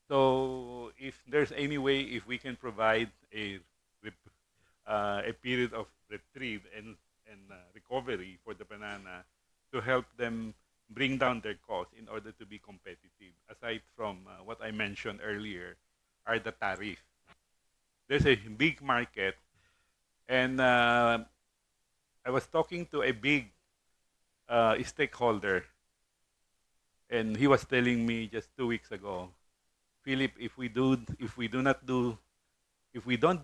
So if there's any way, if we can provide a period of retrieve and recovery for the banana to help them bring down their costs in order to be competitive, aside from what I mentioned earlier, are the tariff. There's a big market, and I was talking to a big stakeholder, and he was telling me just 2 weeks ago, Philip, if we don't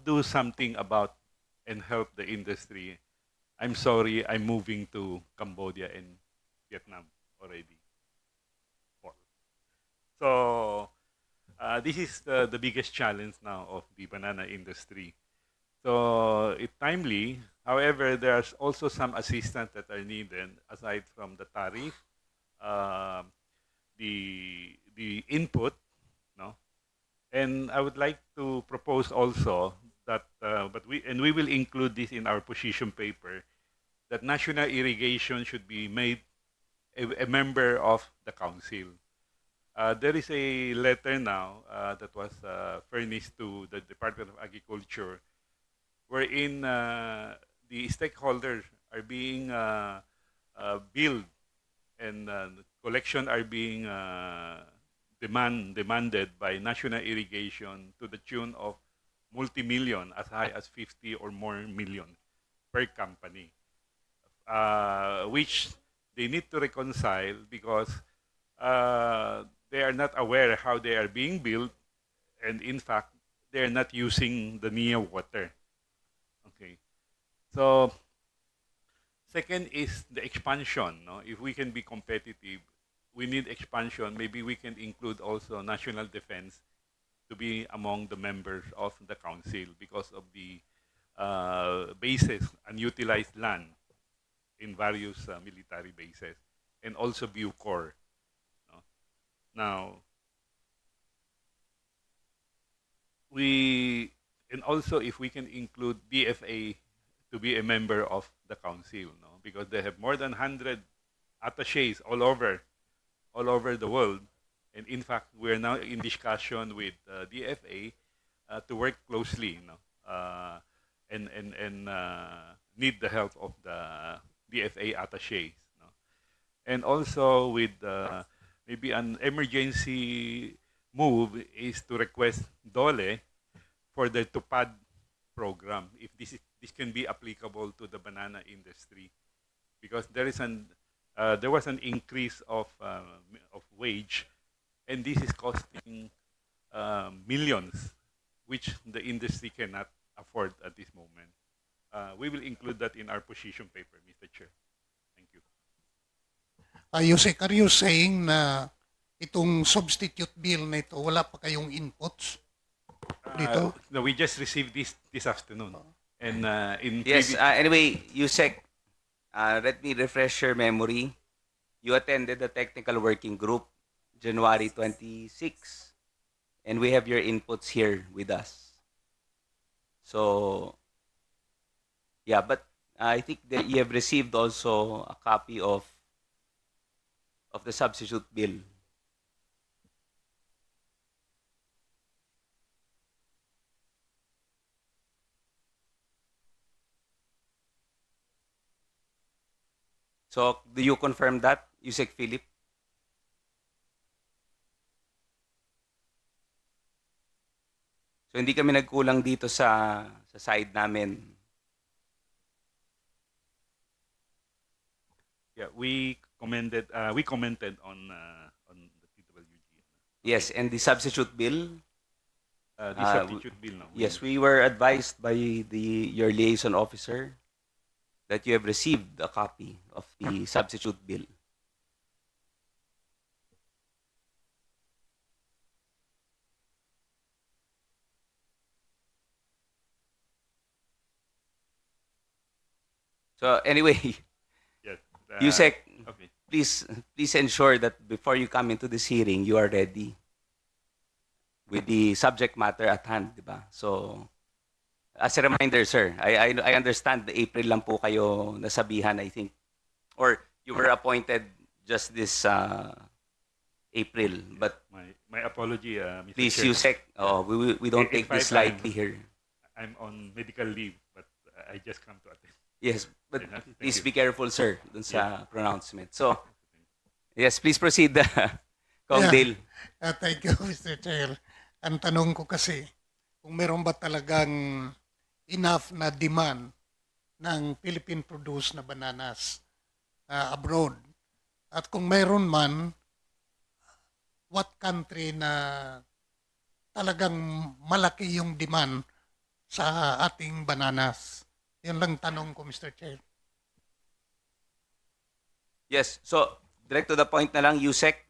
do something about and help the industry, I'm sorry, I'm moving to Cambodia and Vietnam already. So this is the biggest challenge now of the banana industry. So it's timely. However, there's also some assistance that are needed aside from the tariff, the input, no. And I would like to propose also that, we will include this in our position paper, that national irrigation should be made a member of the council. There is a letter now that was furnished to the Department of Agriculture, wherein the stakeholders are being billed and collection are being demanded by national irrigation to the tune of multi-million, as high as 50 or more million per company, which they need to reconcile because they are not aware how they are being billed, and in fact, they are not using the NIA water. Okay. So, second is the expansion. No? If we can be competitive, we need expansion. Maybe we can include also national defense to be among the members of the council because of the bases, unutilized land in various military bases, and also Bucor. No? Now, and also if we can include DFA to be a member of the council, no? Because they have more than 100 attaches all over the world. And in fact, we're now in discussion with DFA to work closely, and need the help of the DFA attaches. No? And also with maybe an emergency move is to request DOLE for the TUPAD program, if this can be applicable to the banana industry, because there is an there was an increase of wage, and this is costing millions, which the industry cannot afford at this moment. We will include that in our position paper, Mr. Chair. Thank you. Yusek, are you saying na itong substitute bill na ito, wala pa kayong inputs dito? No, we just received this afternoon. And in Yes, anyway, Yusek, let me refresh your memory. You attended the technical working group January 26, and we have your inputs here with us. So, yeah, but I think that you have received also a copy of the substitute bill. So, do you confirm that, Yusek Philip? So, hindi kami nagkulang dito sa side namin. Yeah, we commented on the TWG. Yes, and the substitute bill. The substitute bill, no? Yes, we were advised by your liaison officer that you have received a copy of the substitute bill. So anyway, Yes. Yusek, Okay. please ensure that before you come into this hearing, you are ready with the subject matter at hand, di ba? So, as a reminder, sir, I understand the April lang po kayo nasabihan, I think. Or you were appointed just this April. But My apology, Mr. please, Chair. Yusek, we don't take In this fact, lightly here. I'm on medical leave, but I just come to attend. Yes, but Yeah, thank please you. be careful, sir, dun sa pronouncement. So, yes, please proceed, Kong Dale. Thank you, Mr. Chair. Ang tanong ko kasi, kung meron ba talagang enough na demand ng Philippine-produced na bananas abroad? At kung meron man, what country na talagang malaki yung demand sa ating bananas? Yun lang tanong ko, Mr. Chair. Yes, so direct to the point na lang, Yusek.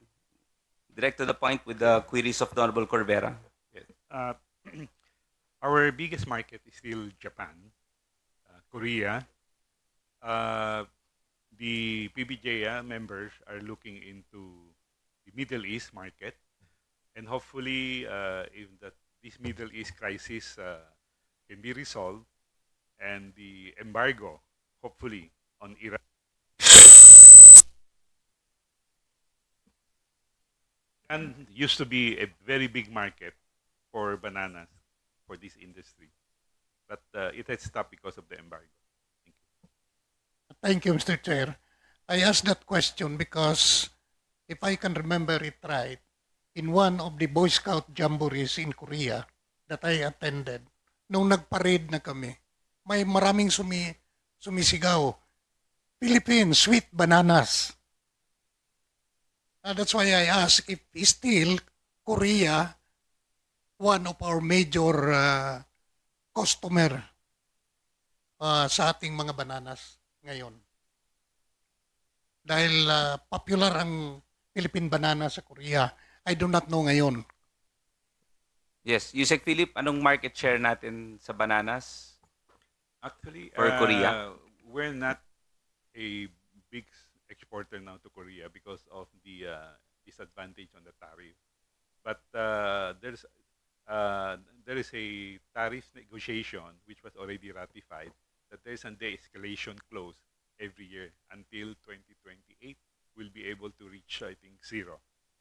Direct to the point with the queries of the Honorable Corvera. Yes. Our biggest market is still Japan, Korea. The PBJ members are looking into the Middle East market, and hopefully, if this Middle East crisis can be resolved, and the embargo, hopefully, on Iran. And used to be a very big market for bananas for this industry, but it had stopped because of the embargo. Thank you, Mr. Chair. I asked that question because if I can remember it right, in one of the Boy Scout jamborees in Korea that I attended, nung nagparade na kami, may maraming sumisigaw, Philippines, sweet bananas. That's why I ask if still Korea one of our major customer sa ating mga bananas ngayon. Dahil popular ang Philippine banana sa Korea. I do not know ngayon. Yes, Yusek Philip, anong market share natin sa bananas? Actually, For Korea? we're not a big exporter now to Korea because of the disadvantage on the tariff. But there is a tariff negotiation which was already ratified that there is a de-escalation clause every year until 2028. We'll be able to reach, I think, zero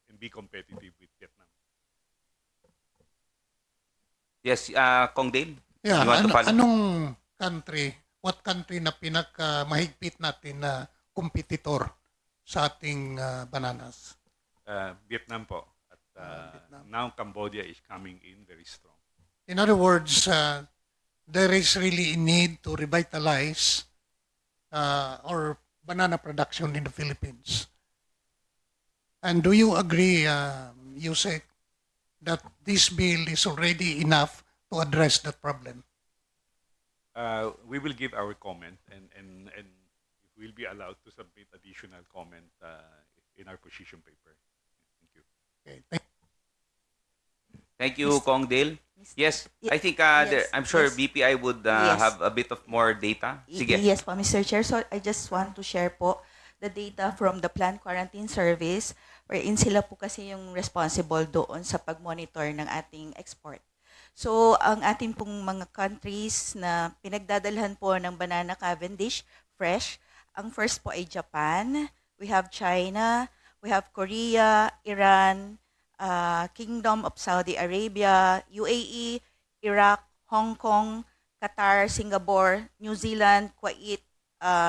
and be competitive with Vietnam. Yes, Kong Dale? Yeah, You want to follow? anong country, what country na mahigpit natin na competitor sa ating bananas? Vietnam po. At now Cambodia is coming in very strong. In other words, there is really a need to revitalize or banana production in the Philippines. And do you agree, Yusek, that this bill is already enough to address that problem? We will give our comment and we'll be allowed to submit additional comment in our position paper. Thank you. Okay. Thank you, Kong Dale. Yes, I think yes, I'm sure yes. BPI would Yes. have a bit of more data. Sige. Yes po, Mr. Chair. So I just want to share po the data from the Planned Quarantine Service wherein sila po kasi yung responsible doon sa pag-monitor ng ating export. So ang ating pong mga countries na pinagdadalhan po ng banana Cavendish fresh, ang first po ay Japan, we have China, we have Korea, Iran, Kingdom of Saudi Arabia, UAE, Iraq, Hong Kong, Qatar, Singapore, New Zealand, Kuwait,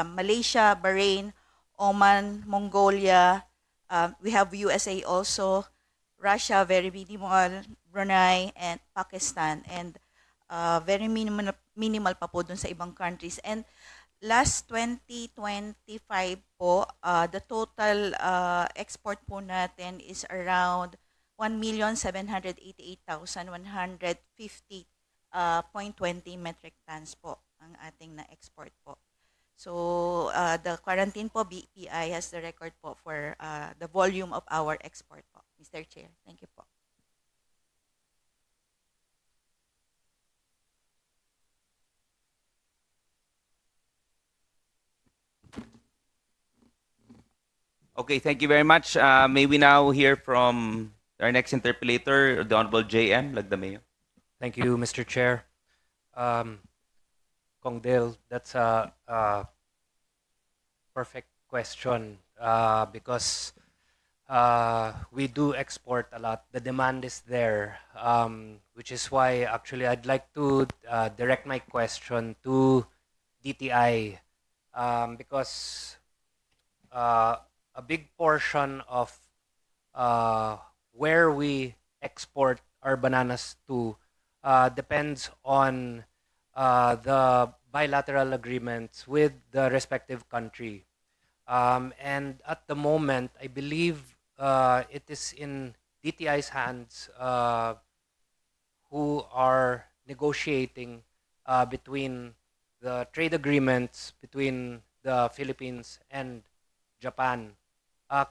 Malaysia, Bahrain, Oman, Mongolia. We have USA also, Russia, very minimal, Brunei, and Pakistan. And very minimal pa po dun sa ibang countries. And last 2025 po, the total export po natin is around 1,788,150.20 metric tons po ang ating na-export po. So, the quarantine po, BPI has the record po for the volume of our export po. Mr. Chair, thank you po. Okay, thank you very much. May we now hear from our next interpellator, the Honorable J.M. Lagdameo. Thank you, Mr. Chair. Kong Dale, that's a perfect question because we do export a lot. The demand is there, which is why actually I'd like to direct my question to DTI because a big portion of where we export our bananas to depends on the bilateral agreements with the respective country. And at the moment, I believe it is in DTI's hands who are negotiating between the trade agreements between the Philippines and Japan.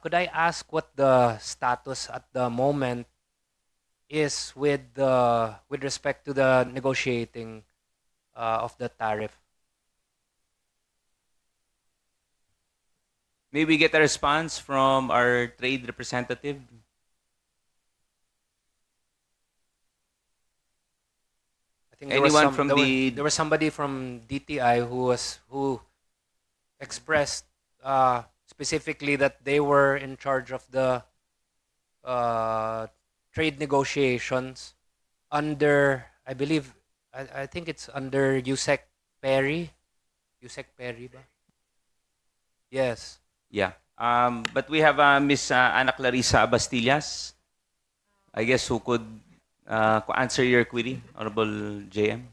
Could I ask what the status at the moment is with respect to the negotiating of the tariff? May we get a response from our trade representative? I think Anyone from there was somebody from DTI who expressed specifically that they were in charge of the trade negotiations under, I believe, I think it's under Yusek Perry. Yusek Perry ba? Yes. Yeah. But we have Miss Ana Clarissa Bastillas, I guess, who could answer your query, Honorable JM.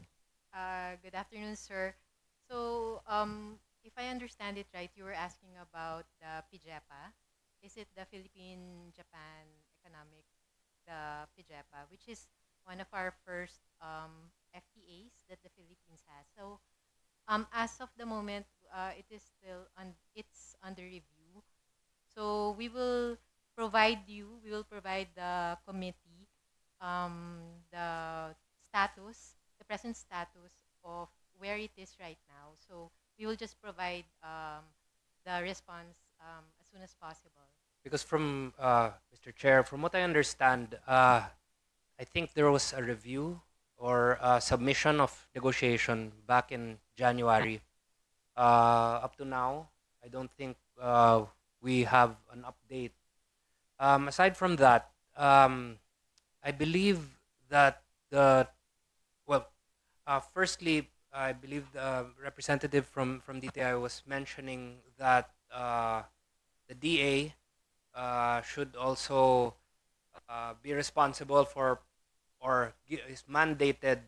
Good afternoon, sir. So, if I understand it right, you were asking about the PIJEPA. Is it the Philippine-Japan Economic, the PIJEPA, which is one of our first FTAs that the Philippines has. So, as of the moment, it is still it's under review. So we will provide the committee the status, the present status of where it is right now. So we will just provide the response as soon as possible. Because from Mr. Chair, from what I understand, I think there was a review or a submission of negotiation back in January. Up to now, I don't think we have an update. Aside from that, I believe that firstly, I believe the representative from DTI was mentioning that the DA should also be responsible for or is mandated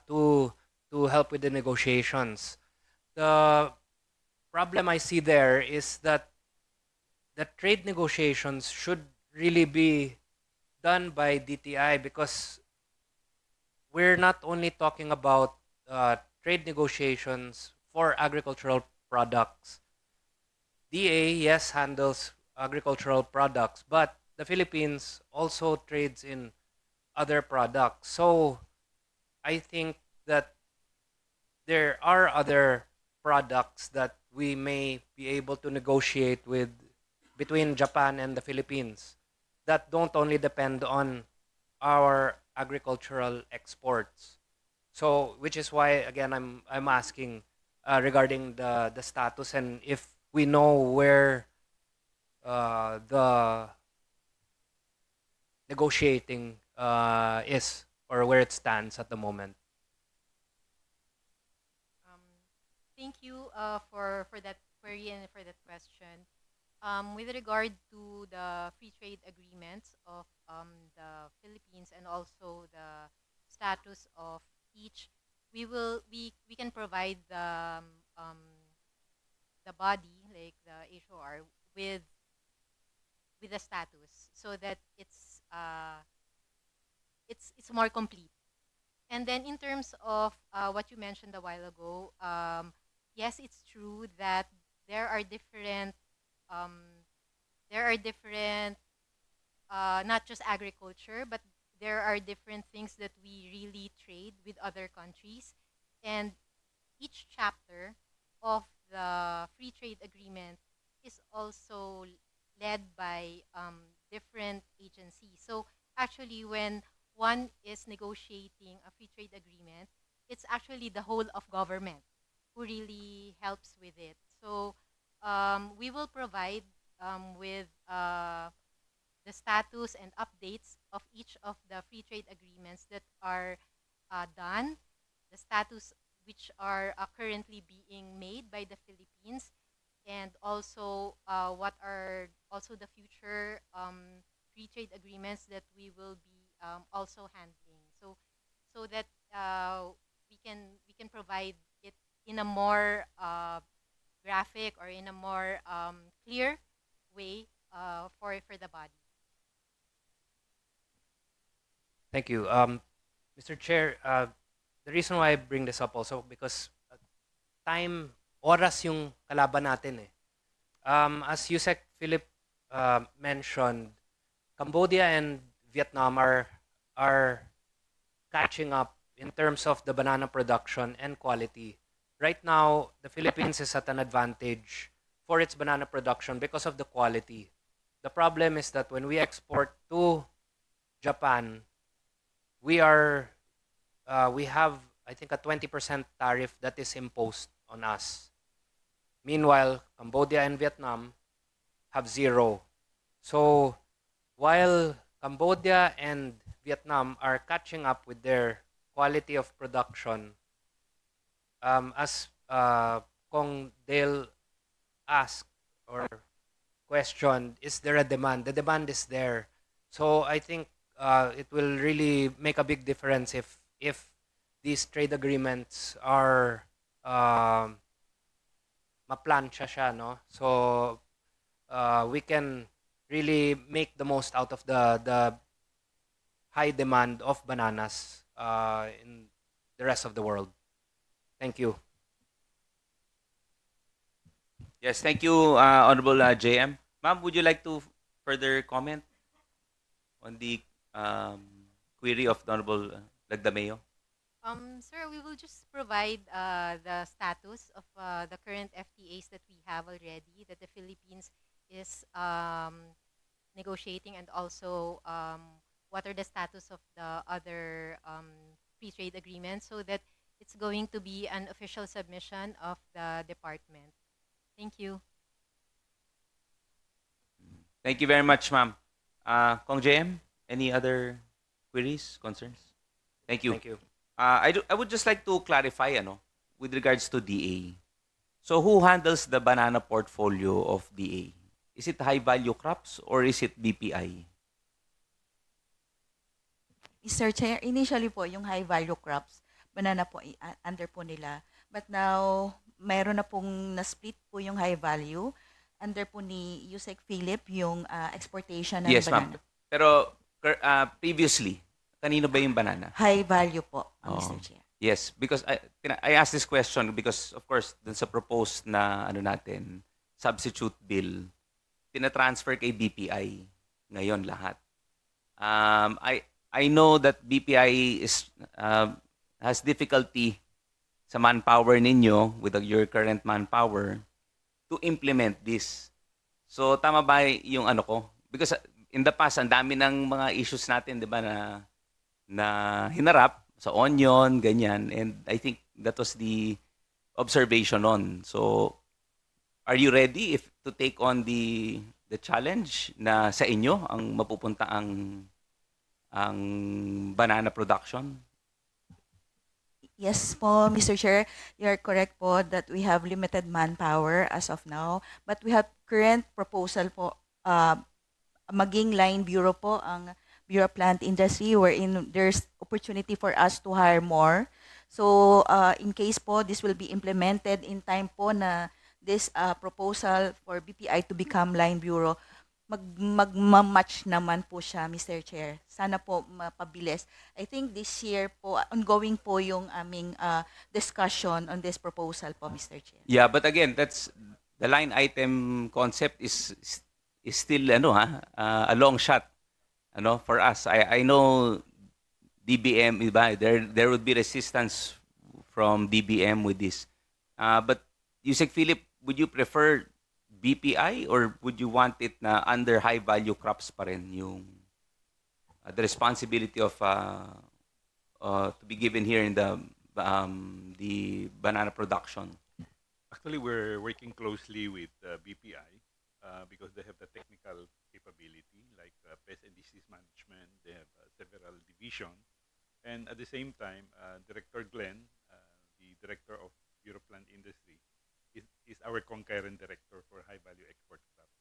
to help with the negotiations. The problem I see there is that the trade negotiations should really be done by DTI, because we're not only talking about trade negotiations for agricultural products. DA, yes, handles agricultural products, but the Philippines also trades in other products. So I think that there are other products that we may be able to negotiate with between Japan and the Philippines that don't only depend on our agricultural exports. So, which is why again I'm asking regarding the status, and if we know where the negotiating is, or where it stands at the moment. Thank you for that query and for that question. With regard to the free trade agreements of the Philippines and also the status of each, we can provide the body, like the HOR, with the status, so that it's more complete. And then in terms of what you mentioned a while ago, yes, it's true that there are different not just agriculture, but there are different things that we really trade with other countries, and each chapter of the free trade agreement is also led by different agencies. So actually, when one is negotiating a free trade agreement, it's actually the whole of government who really helps with it. So we will provide with the status and updates of each of the free trade agreements that are done, the status which are currently being made by the Philippines, and also what are also the future free trade agreements that we will be also handling. So that we can provide it in a more graphic or in a more clear way for the body. Thank you. Mr. Chair, the reason why I bring this up also, because time, oras yung kalaban natin eh. As Yusek Philip mentioned, Cambodia and Vietnam are catching up in terms of the banana production and quality. Right now, the Philippines is at an advantage for its banana production because of the quality. The problem is that when we export to Japan, we have, I think, a 20% tariff that is imposed on us. Meanwhile, Cambodia and Vietnam have zero. So while Cambodia and Vietnam are catching up with their quality of production, as Kong Dale asked or questioned, is there a demand? The demand is there. So I think it will really make a big difference if these trade agreements are maplansya siya, no? So we can really make the most out of the high demand of bananas in the rest of the world. Thank you. Yes, thank you, Honorable JM. Ma'am, would you like to further comment on the query of the Honorable Lagdameo? Sir, we will just provide the status of the current FTAs that we have already, that the Philippines is negotiating, and also what are the status of the other free trade agreements, so that it's going to be an official submission of the department. Thank you. Thank you very much, ma'am. Kong JM, any other queries, concerns? Thank you. Thank you. I would just like to clarify, with regards to DA. So who handles the banana portfolio of DA? Is it high value crops or is it BPI? Mr. Chair, initially po yung high value crops, banana po under po nila. But now mayroon na pong na-split po yung high value. Under po ni Yusek Philip yung exportation ng Yes, banana. ma'am. Pero previously, kanino ba yung banana? High value po, Oo. Mr. Chair. Yes, because I asked this question because of course dun sa proposed na ano natin substitute bill, tina-transfer kay BPI ngayon lahat. I know that BPI is has difficulty sa manpower ninyo with your current manpower to implement this. So tama ba yung ano ko? Because in the past ang dami ng mga issues natin, 'di ba, na hinarap sa onion, ganyan. And I think that was the observation on. So, are you ready to take on the challenge na sa inyo ang mapupunta ang banana production? Yes po, Mr. Chair, you're correct po that we have limited manpower as of now, but we have current proposal po, maging line bureau po ang Bureau of Plant Industry wherein there's opportunity for us to hire more. So in case po this will be implemented in time po na this proposal for BPI to become line bureau, magmamatch naman po siya, Mr. Chair. Sana po mapabilis. I think this year po, ongoing po yung aming discussion on this proposal po, Mr. Chair. Yeah, but again, that's the line item concept is still a long shot for us. I know DBM, iba, there would be resistance from DBM with this. But Yusek Philip, would you prefer BPI or would you want it na under high value crops pa rin yung the responsibility of to be given here in the banana production? Actually, we're working closely with BPI because they have the technical capability like pest and disease management. They have several divisions. And at the same time, Director Glenn, the Director of Bureau of Plant Industry, is our concurrent director for high value export crops.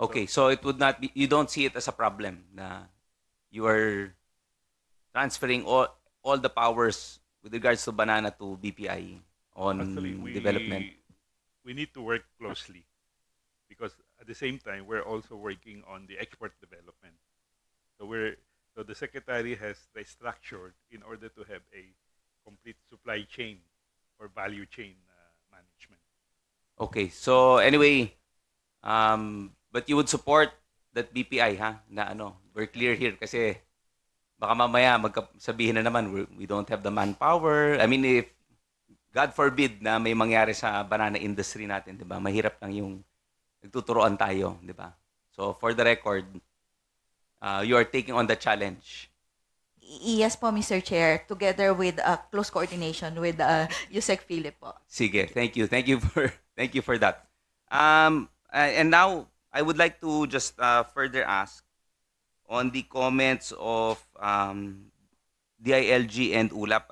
Okay, so it would not be, you don't see it as a problem na you are transferring all the powers with regards to banana to BPI on Actually, development. we need to work closely because at the same time we're also working on the export development. So the secretary has restructured in order to have a complete supply chain or value chain management. Okay, so anyway, but you would support that BPI, ha? Na we're clear here kasi baka mamaya sabihin na naman we don't have the manpower. I mean, if God forbid na may mangyari sa banana industry natin, 'di ba? Mahirap lang yung nagtuturoan tayo, 'di ba? So for the record, you are taking on the challenge. Yes po, Mr. Chair, together with close coordination with Yusek Philip po. Sige, thank you. Thank you for that. And now I would like to just further ask on the comments of DILG and ULAP,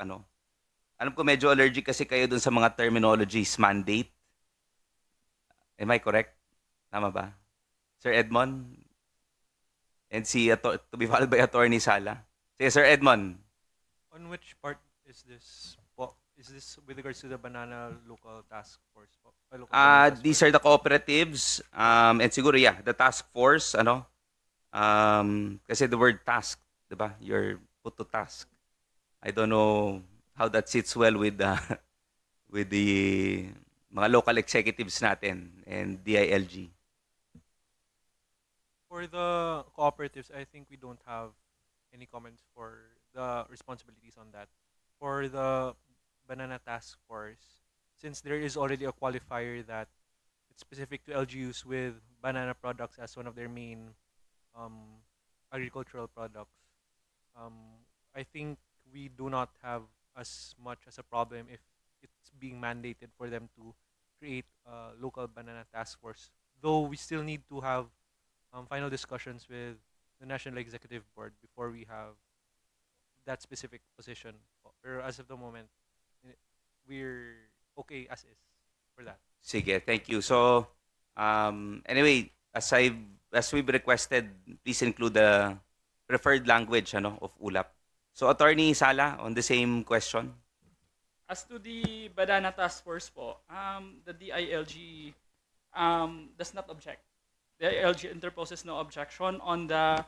Alam ko medyo allergic kasi kayo dun sa mga terminologies, mandate. Am I correct? Tama ba? Sir Edmond? And to be followed by Attorney Sala. Sige, Sir Edmond. On which part is this po? Is this with regards to the banana local task force po? These are the cooperatives and siguro the task force kasi the word task, 'di ba? You're put to task. I don't know how that sits well with the mga local executives natin and DILG. For the cooperatives, I think we don't have any comments for the responsibilities on that. For the banana task force, since there is already a qualifier that it's specific to LGUs with banana products as one of their main agricultural products, I think we do not have as much as a problem if it's being mandated for them to create a local banana task force. Though we still need to have final discussions with the National Executive Board before we have that specific position. Or as of the moment, we're okay as is for that. Sige, thank you. So, anyway, as we've requested, please include the preferred language of ULAP. So, Attorney Sala, on the same question. As to the Banana Task Force po, the DILG does not object. The DILG interposes no objection on the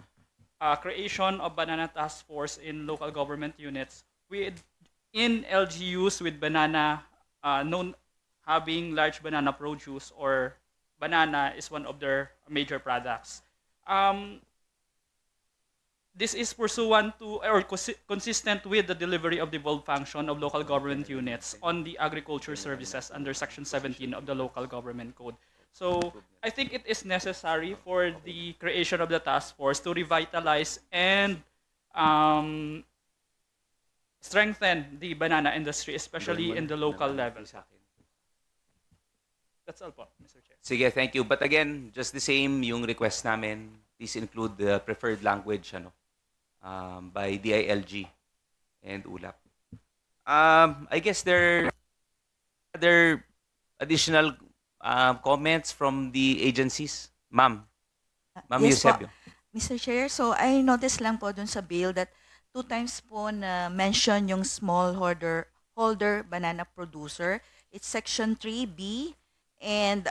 creation of Banana Task Force in local government units in LGUs with banana known having large banana produce or banana is one of their major products. This is pursuant to or consistent with the delivery of the devolved function of local government units on the agriculture services under Section 17 of the Local Government Code. So I think it is necessary for the creation of the task force to revitalize and strengthen the banana industry, especially in the local level. That's all po, Mr. Chair. Sige, thank you. But again, just the same yung request namin, please include the preferred language by DILG and ULAP. I guess there are other additional comments from the agencies. Ma'am Yes po, Eusebio. Mr. Chair. So I noticed lang po dun sa bill that 2 times po na mention yung smallholder banana producer. It's section 3B and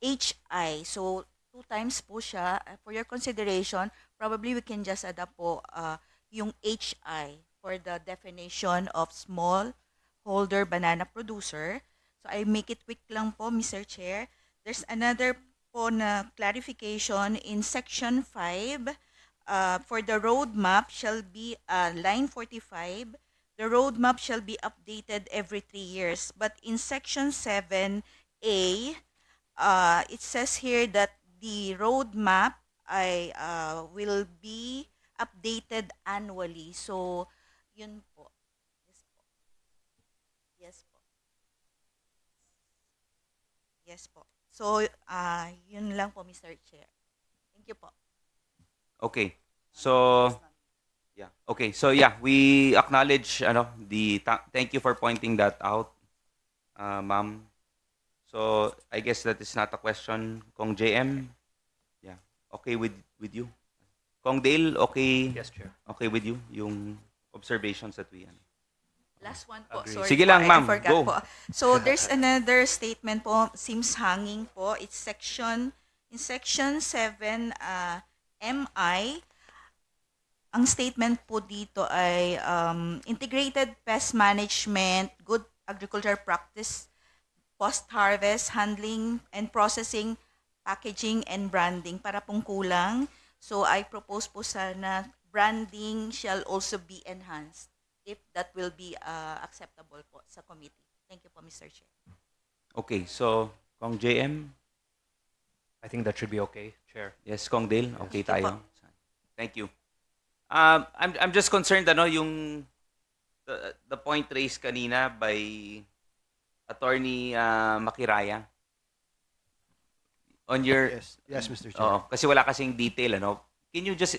HI. So 2 times po siya. For your consideration, probably we can just adapt po yung HI for the definition of smallholder banana producer. So I make it quick lang po, Mr. Chair. There's another po na clarification in section 5 for the roadmap shall be line 45. The roadmap shall be updated every 3 years. But in section 7A, it says here that the roadmap will be updated annually. So, yun po. Yes po. Yes po. Yes po. So, yun lang po, Mr. Chair. Thank you po. Okay. So, yeah. Okay. So, yeah, we acknowledge thank you for pointing that out, ma'am. So, I guess that is not a question. Kong JM, yeah, okay with you. Kong Dale, okay? Yes, Chair. Okay with you yung observations that we Last one po. Agree. Sorry Sige po, lang, ma'am. I forgot Go. po. So there's another statement po, seems hanging po. It's in section 7 MI. Ang statement po dito ay integrated pest management, good agriculture practice, post-harvest, handling and processing, packaging and branding. Para pong kulang. So I propose po sana branding shall also be enhanced if that will be acceptable po sa committee. Thank you po, Mr. Chair. Okay, so Kong JM, I think that should be okay, Chair. yes, Kong Dale, okay Thank you tayo. Thank you. I'm just concerned yung the point raised kanina by Attorney Makiraya on your Yes, Mr. Chair. Oo, kasi wala kasing detail Can you just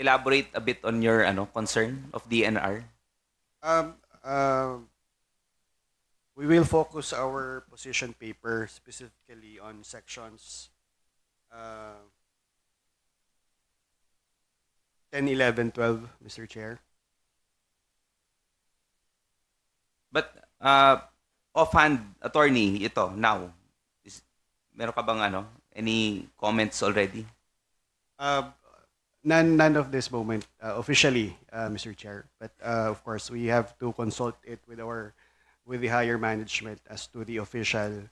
elaborate a bit on your concern of DNR? We will focus our position paper specifically on sections 10, 11, 12, Mr. Chair. But offhand, attorney, ito now, meron ka bang any comments already? None of this moment officially, Mr. Chair. But of course, we have to consult it with the higher management as to the official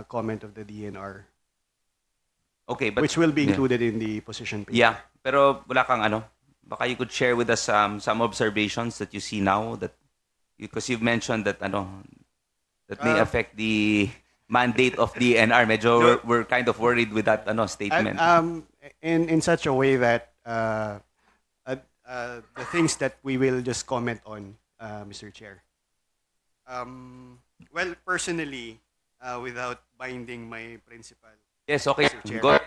comment of the DNR, Okay, but which will be yeah. included in the position paper. Yeah, pero wala kang baka you could share with us some observations that you see now that because you've mentioned that that may affect the mandate of DNR. Medyo we're kind of worried with that statement. In such a way that the things that we will just comment on, Mr. Chair. Well, personally, without binding my principal. Yes, okay. Mr. Chair. Go ahead.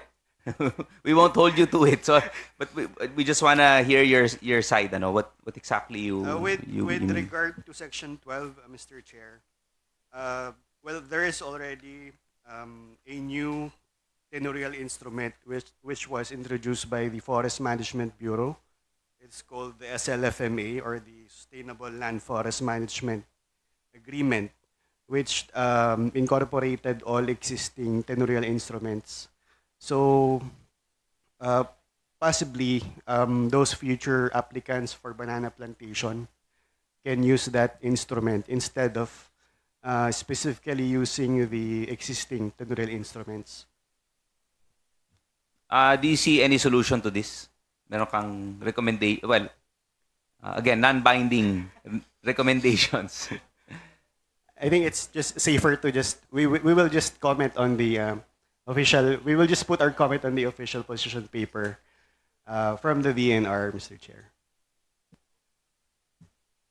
We won't hold you to it. So, but we just wanna hear your side. What exactly you With you mean. regard to Section 12, Mr. Chair, well, there is already a new tenurial instrument which was introduced by the Forest Management Bureau. It's called the SLFMA, or the Sustainable Land Forest Management Agreement, which incorporated all existing tenurial instruments. So possibly those future applicants for banana plantation can use that instrument instead of specifically using the existing tenurial instruments. Do you see any solution to this? Meron kang recommendation? Well, again, non-binding recommendations. I think it's just safer to we will just comment on the we will just put our comment on the official position paper from the DNR, Mr. Chair.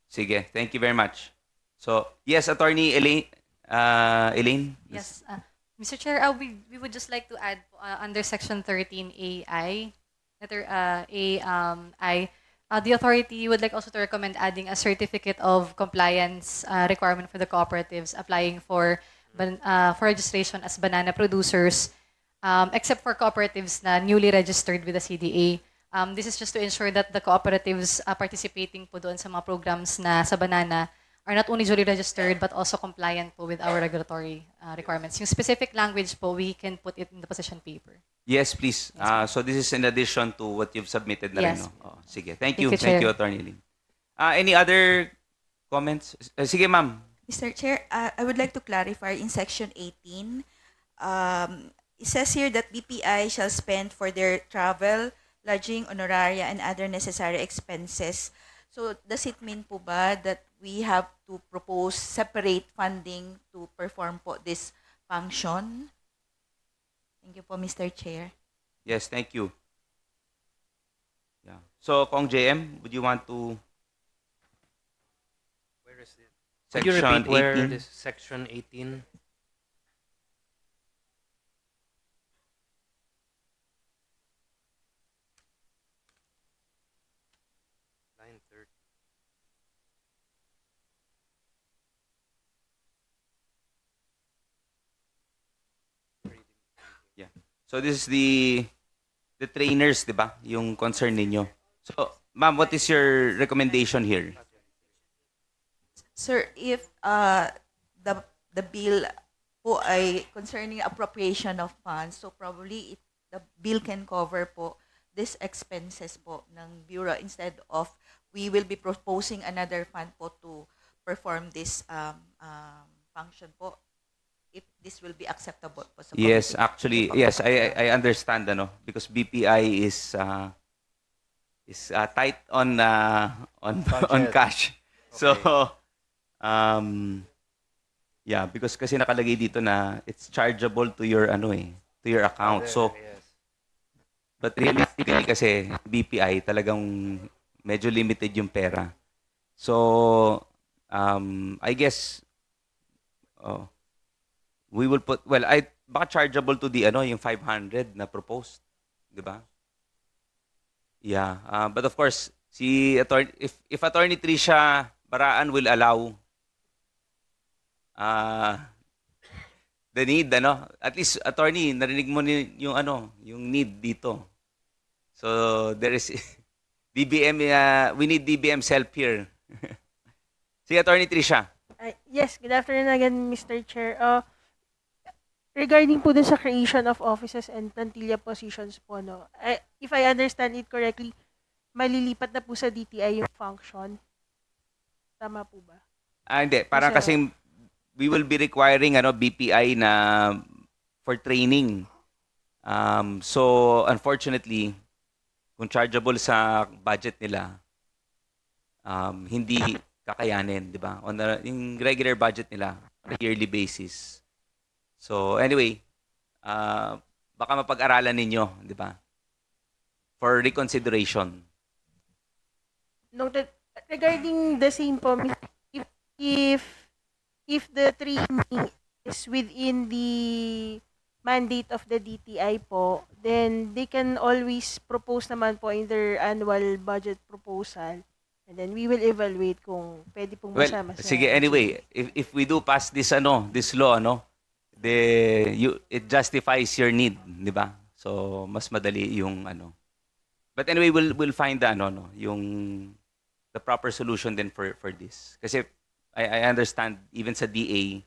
Sige, thank you very much. So, yes, Attorney Elaine. Elaine? Yes, Mr. Chair, we would just like to add under Section 13AI, letter I, the authority would like also to recommend adding a certificate of compliance requirement for the cooperatives applying for registration as banana producers, except for cooperatives na newly registered with the CDA. This is just to ensure that the cooperatives participating po doon sa mga programs na sa banana are not only duly registered but also compliant po with our regulatory requirements. Yung specific language po, we can put it in the position paper. Yes, please. So this is in addition to what you've submitted na rin, Yes. no? Oh, sige. Thank you. Chair. Thank you, Attorney Lim. Any other comments? Sige, ma'am. Mr. Chair, I would like to clarify in Section 18, it says here that BPI shall spend for their travel, lodging, honoraria, and other necessary expenses. So does it mean po ba that we have to propose separate funding to perform po this function? Thank you po, Mr. Chair. Yes, thank you. Yeah. So, Kong JM, would you want to... Where is it? Could you Section repeat where 18? this Section 18? Line 30. Yeah. So this is the trainers, di ba? Yung concern ninyo. So, ma'am, what is your recommendation here? Sir, if the bill po ay concerning appropriation of funds, so probably the bill can cover po these expenses po ng Bureau instead of we will be proposing another fund po to perform this function po, if this will be acceptable po sa Yes, committee. actually, yes, I understand, ano, because BPI is tight on on cash. So, yeah, because kasi nakalagay dito na it's chargeable to your to your account. So, but realistically kasi BPI talagang medyo limited yung pera. So, I guess we will put, well, baka chargeable to the yung 500 na proposed, 'di ba? Yeah, but of course, if Attorney Tricia Baraan will allow the need, at least, attorney, narinig mo yung need dito. So there is DBM, we need DBM's help here. Si Attorney Tricia. Yes, good afternoon again, Mr. Chair. Regarding po dun sa creation of offices and plantilla positions po, no, if I understand it correctly, malilipat na po sa DTI yung function. Tama po ba? Hindi. Parang kasing we will be requiring BPI na for training. So, unfortunately, kung chargeable sa budget nila, hindi kakayanin, di ba? Yung regular budget nila, on a yearly basis. So, anyway, baka mapag-aralan ninyo, di ba? For reconsideration. Noted. Regarding the same po, if the training is within the mandate of the DTI po, then they can always propose naman po in their annual budget proposal, and then we will evaluate kung pwede pong masama sa... Sige, anyway, if we do pass this this law, it justifies your need, di ba? So, mas madali yung But anyway, we'll find the ano no, yung the proper solution then for this. Kasi I understand even sa DA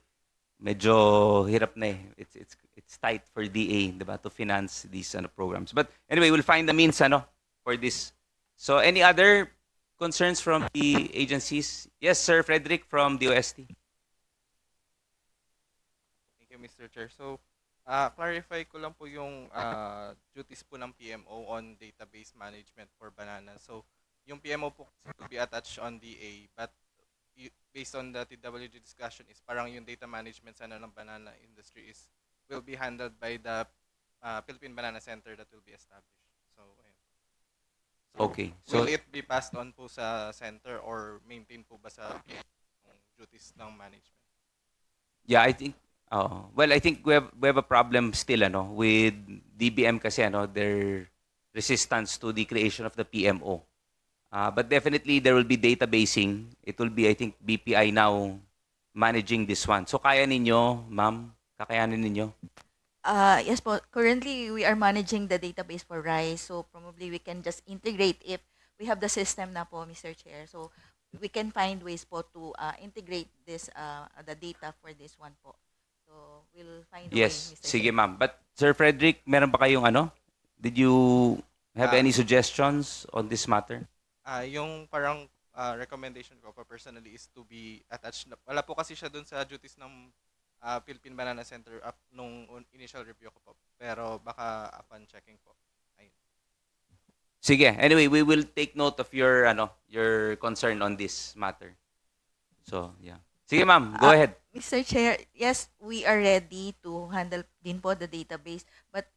medyo hirap na eh. It's tight for DA, 'di ba, to finance these programs. But anyway, we'll find the means for this. So any other concerns from the agencies? Yes, Sir Frederick from DOST. Thank you, Mr. Chair. So, clarify ko lang po yung duties po ng PMO on database management for banana. So, yung PMO po to be attached on DA, but based on the TWG discussion is parang yung data management sana ng banana industry will be handled by the Philippine Banana Center that will be established. So, ayun. Okay. So Will it be passed on po sa center or maintain po ba sa PMO duties ng management? yeah, I think I think we have a problem still with DBM kasi their resistance to the creation of the PMO. But definitely there will be databasing. It will be, I think, BPI now managing this one. So kaya ninyo, ma'am? Kakayanin ninyo? Yes po. Currently, we are managing the database for RISE. So probably we can just integrate if we have the system na po, Mr. Chair. So we can find ways po to integrate this the data for this one po. So we'll find a way, Yes. Mr. Sige, Chair. ma'am. But Sir Frederick, meron ba kayong Did you have any suggestions on this matter? Yung parang recommendation ko pa personally is to be attached. Wala po kasi siya dun sa duties ng Philippine Banana Center nung initial review ko po. Pero baka upon checking po. Ayun. Sige. Anyway, we will take note of your your concern on this matter. So, yeah. Sige, ma'am. Go ahead. Mr. Chair, yes, we are ready to handle din po the database. But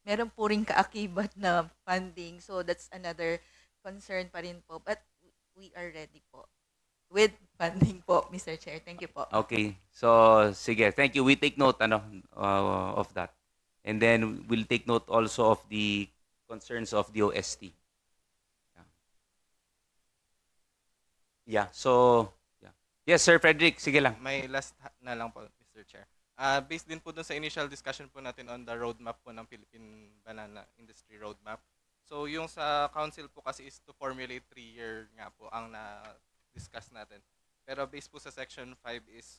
meron po rin kaakibat na funding. So that's another concern pa rin po. But we are ready po with funding po, Mr. Chair. Thank you po. Okay. So, sige. Thank you. We take note of that. And then we'll take note also of the concerns of the OST. Yeah. So, yeah. Yes, Sir Frederick. Sige lang. May last na lang po, Mr. Chair. Based din po dun sa initial discussion po natin on the roadmap po ng Philippine Banana Industry Roadmap. So yung sa council po kasi is to formulate 3-year nga po ang na-discuss natin. Pero based po sa section 5 is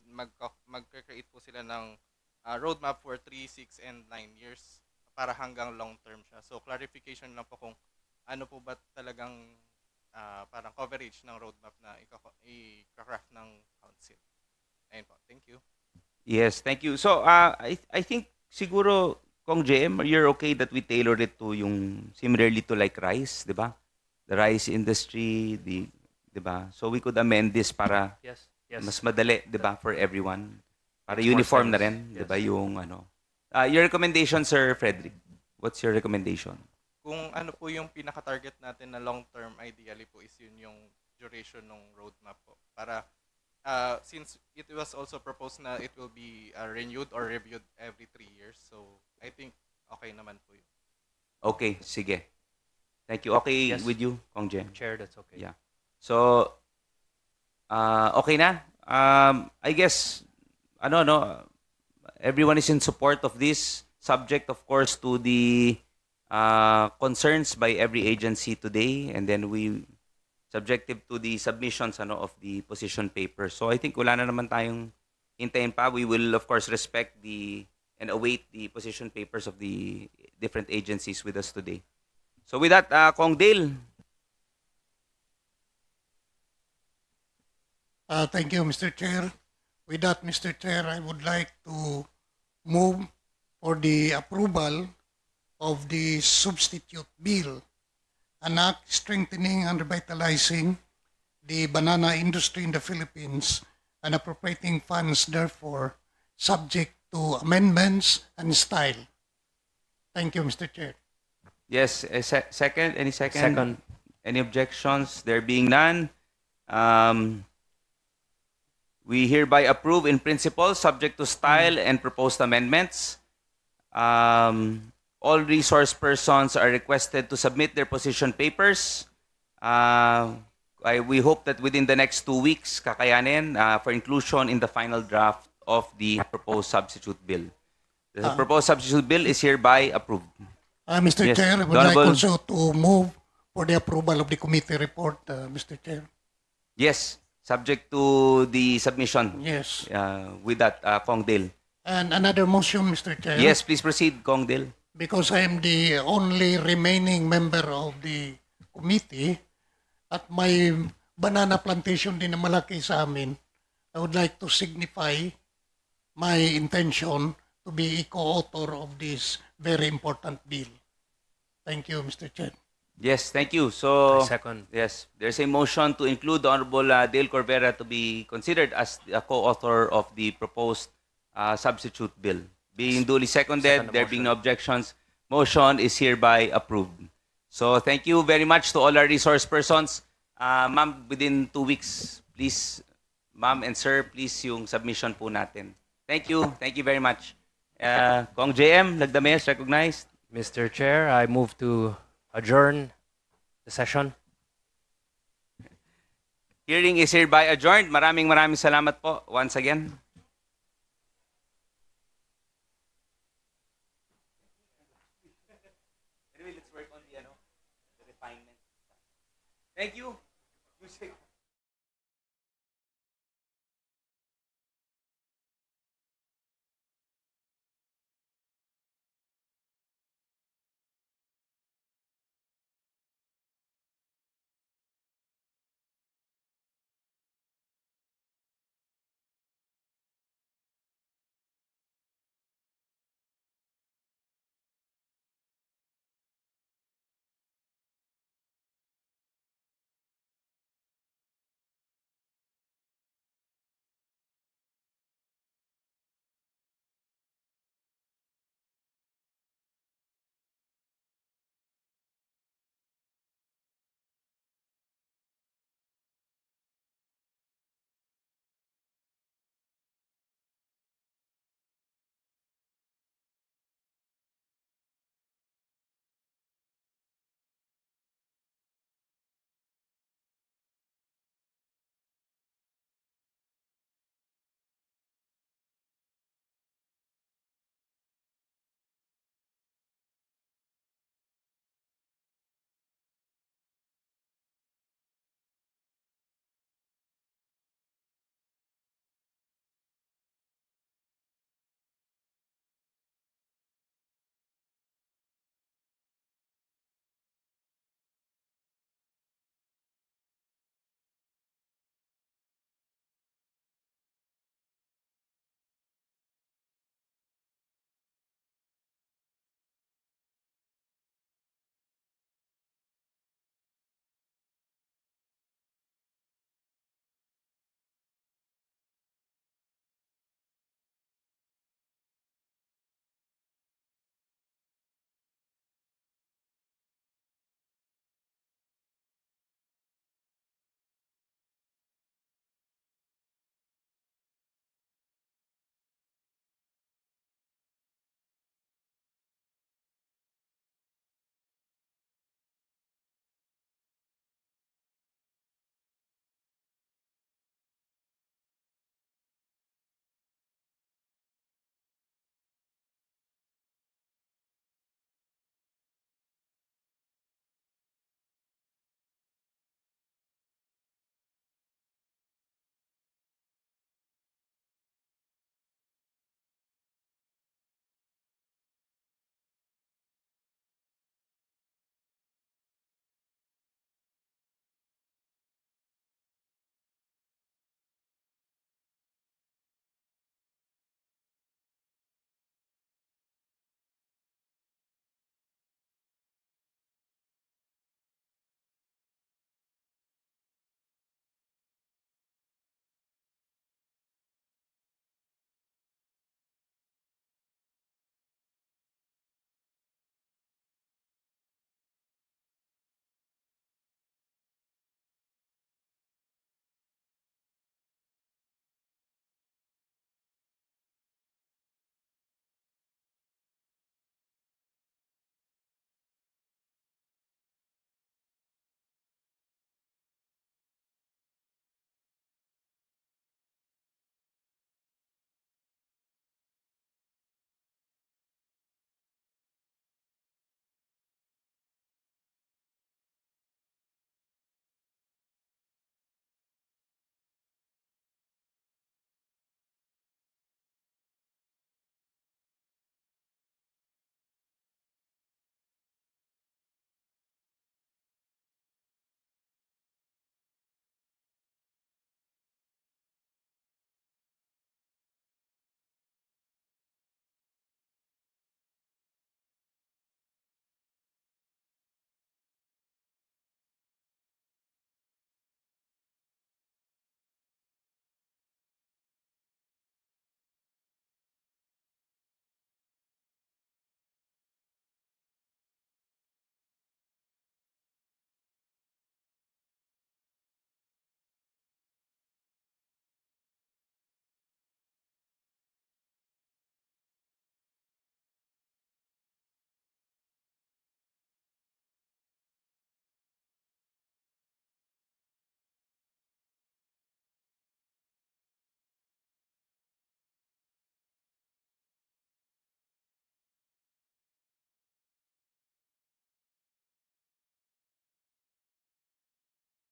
mag-create po sila ng roadmap for 3, 6, and 9 years para hanggang long term siya. So clarification lang po kung ano po ba talagang parang coverage ng roadmap na i-craft ng council. Ayun po. Thank you. Yes, thank you. So, I think siguro Kong JM, you're okay that we tailor it to yung similarly to like rice, di ba? The rice industry, di ba? So we could amend this para Yes. mas madali, di ba, for everyone. Para Makes more uniform na sense. rin, di ba, Yes. yung Your recommendation, Sir Frederick. What's your recommendation? Kung ano po yung pinaka-target natin na long term ideally po is yun yung duration ng roadmap po. Para since it was also proposed na it will be renewed or reviewed every 3 years. So I think okay naman po yun. Okay, sige. Thank you. Okay Yes. with you, Kong Jem? Chair, that's okay. Yeah. So, okay na. I guess, everyone is in support of this, subject, of course, to the concerns by every agency today, and then subjective to the submissions of the position paper. So I think wala na naman tayong hintayin pa. We will, of course, respect and await the position papers of the different agencies with us today. So with that, Kong Dale. Thank you, Mr. Chair. With that, Mr. Chair, I would like to move for the approval of the substitute bill, an act strengthening and revitalizing the banana industry in the Philippines and appropriating funds, therefore, subject to amendments and style. Thank you, Mr. Chair. Yes, second? Any second? Second. Any objections? There being none, we hereby approve in principle, subject to style and proposed amendments. All resource persons are requested to submit their position papers. We hope that within the next 2 weeks, kakayanin for inclusion in the final draft of the proposed substitute bill. The proposed substitute bill is hereby approved. Mr. Yes, Chair, I would Honorable- like also to move for the approval of the committee report, Mr. Chair. Yes, subject to the submission. Yes. With that, Kong Dale. And another motion, Mr. Chair. Yes, please proceed, Kong Dale. Because I am the only remaining member of the committee at may banana plantation din na malaki sa amin, I would like to signify my intention to be a co-author of this very important bill. Thank you, Mr. Chair. Yes, thank you. So, I second. yes, there's a motion to include the Honorable Dale Corvera to be considered as a co-author of the proposed substitute bill. Being duly seconded, Second the there being no motion. objections, motion is hereby approved. So, thank you very much to all our resource persons. Ma'am, within 2 weeks, please, ma'am and sir, please yung submission po natin. Thank you. Thank you very much. Kong JM, Lagdames, recognized. Mr. Chair, I move to adjourn the session. Hearing is hereby adjourned. Maraming salamat po once again. Anyway, let's work on the refinement. Thank you.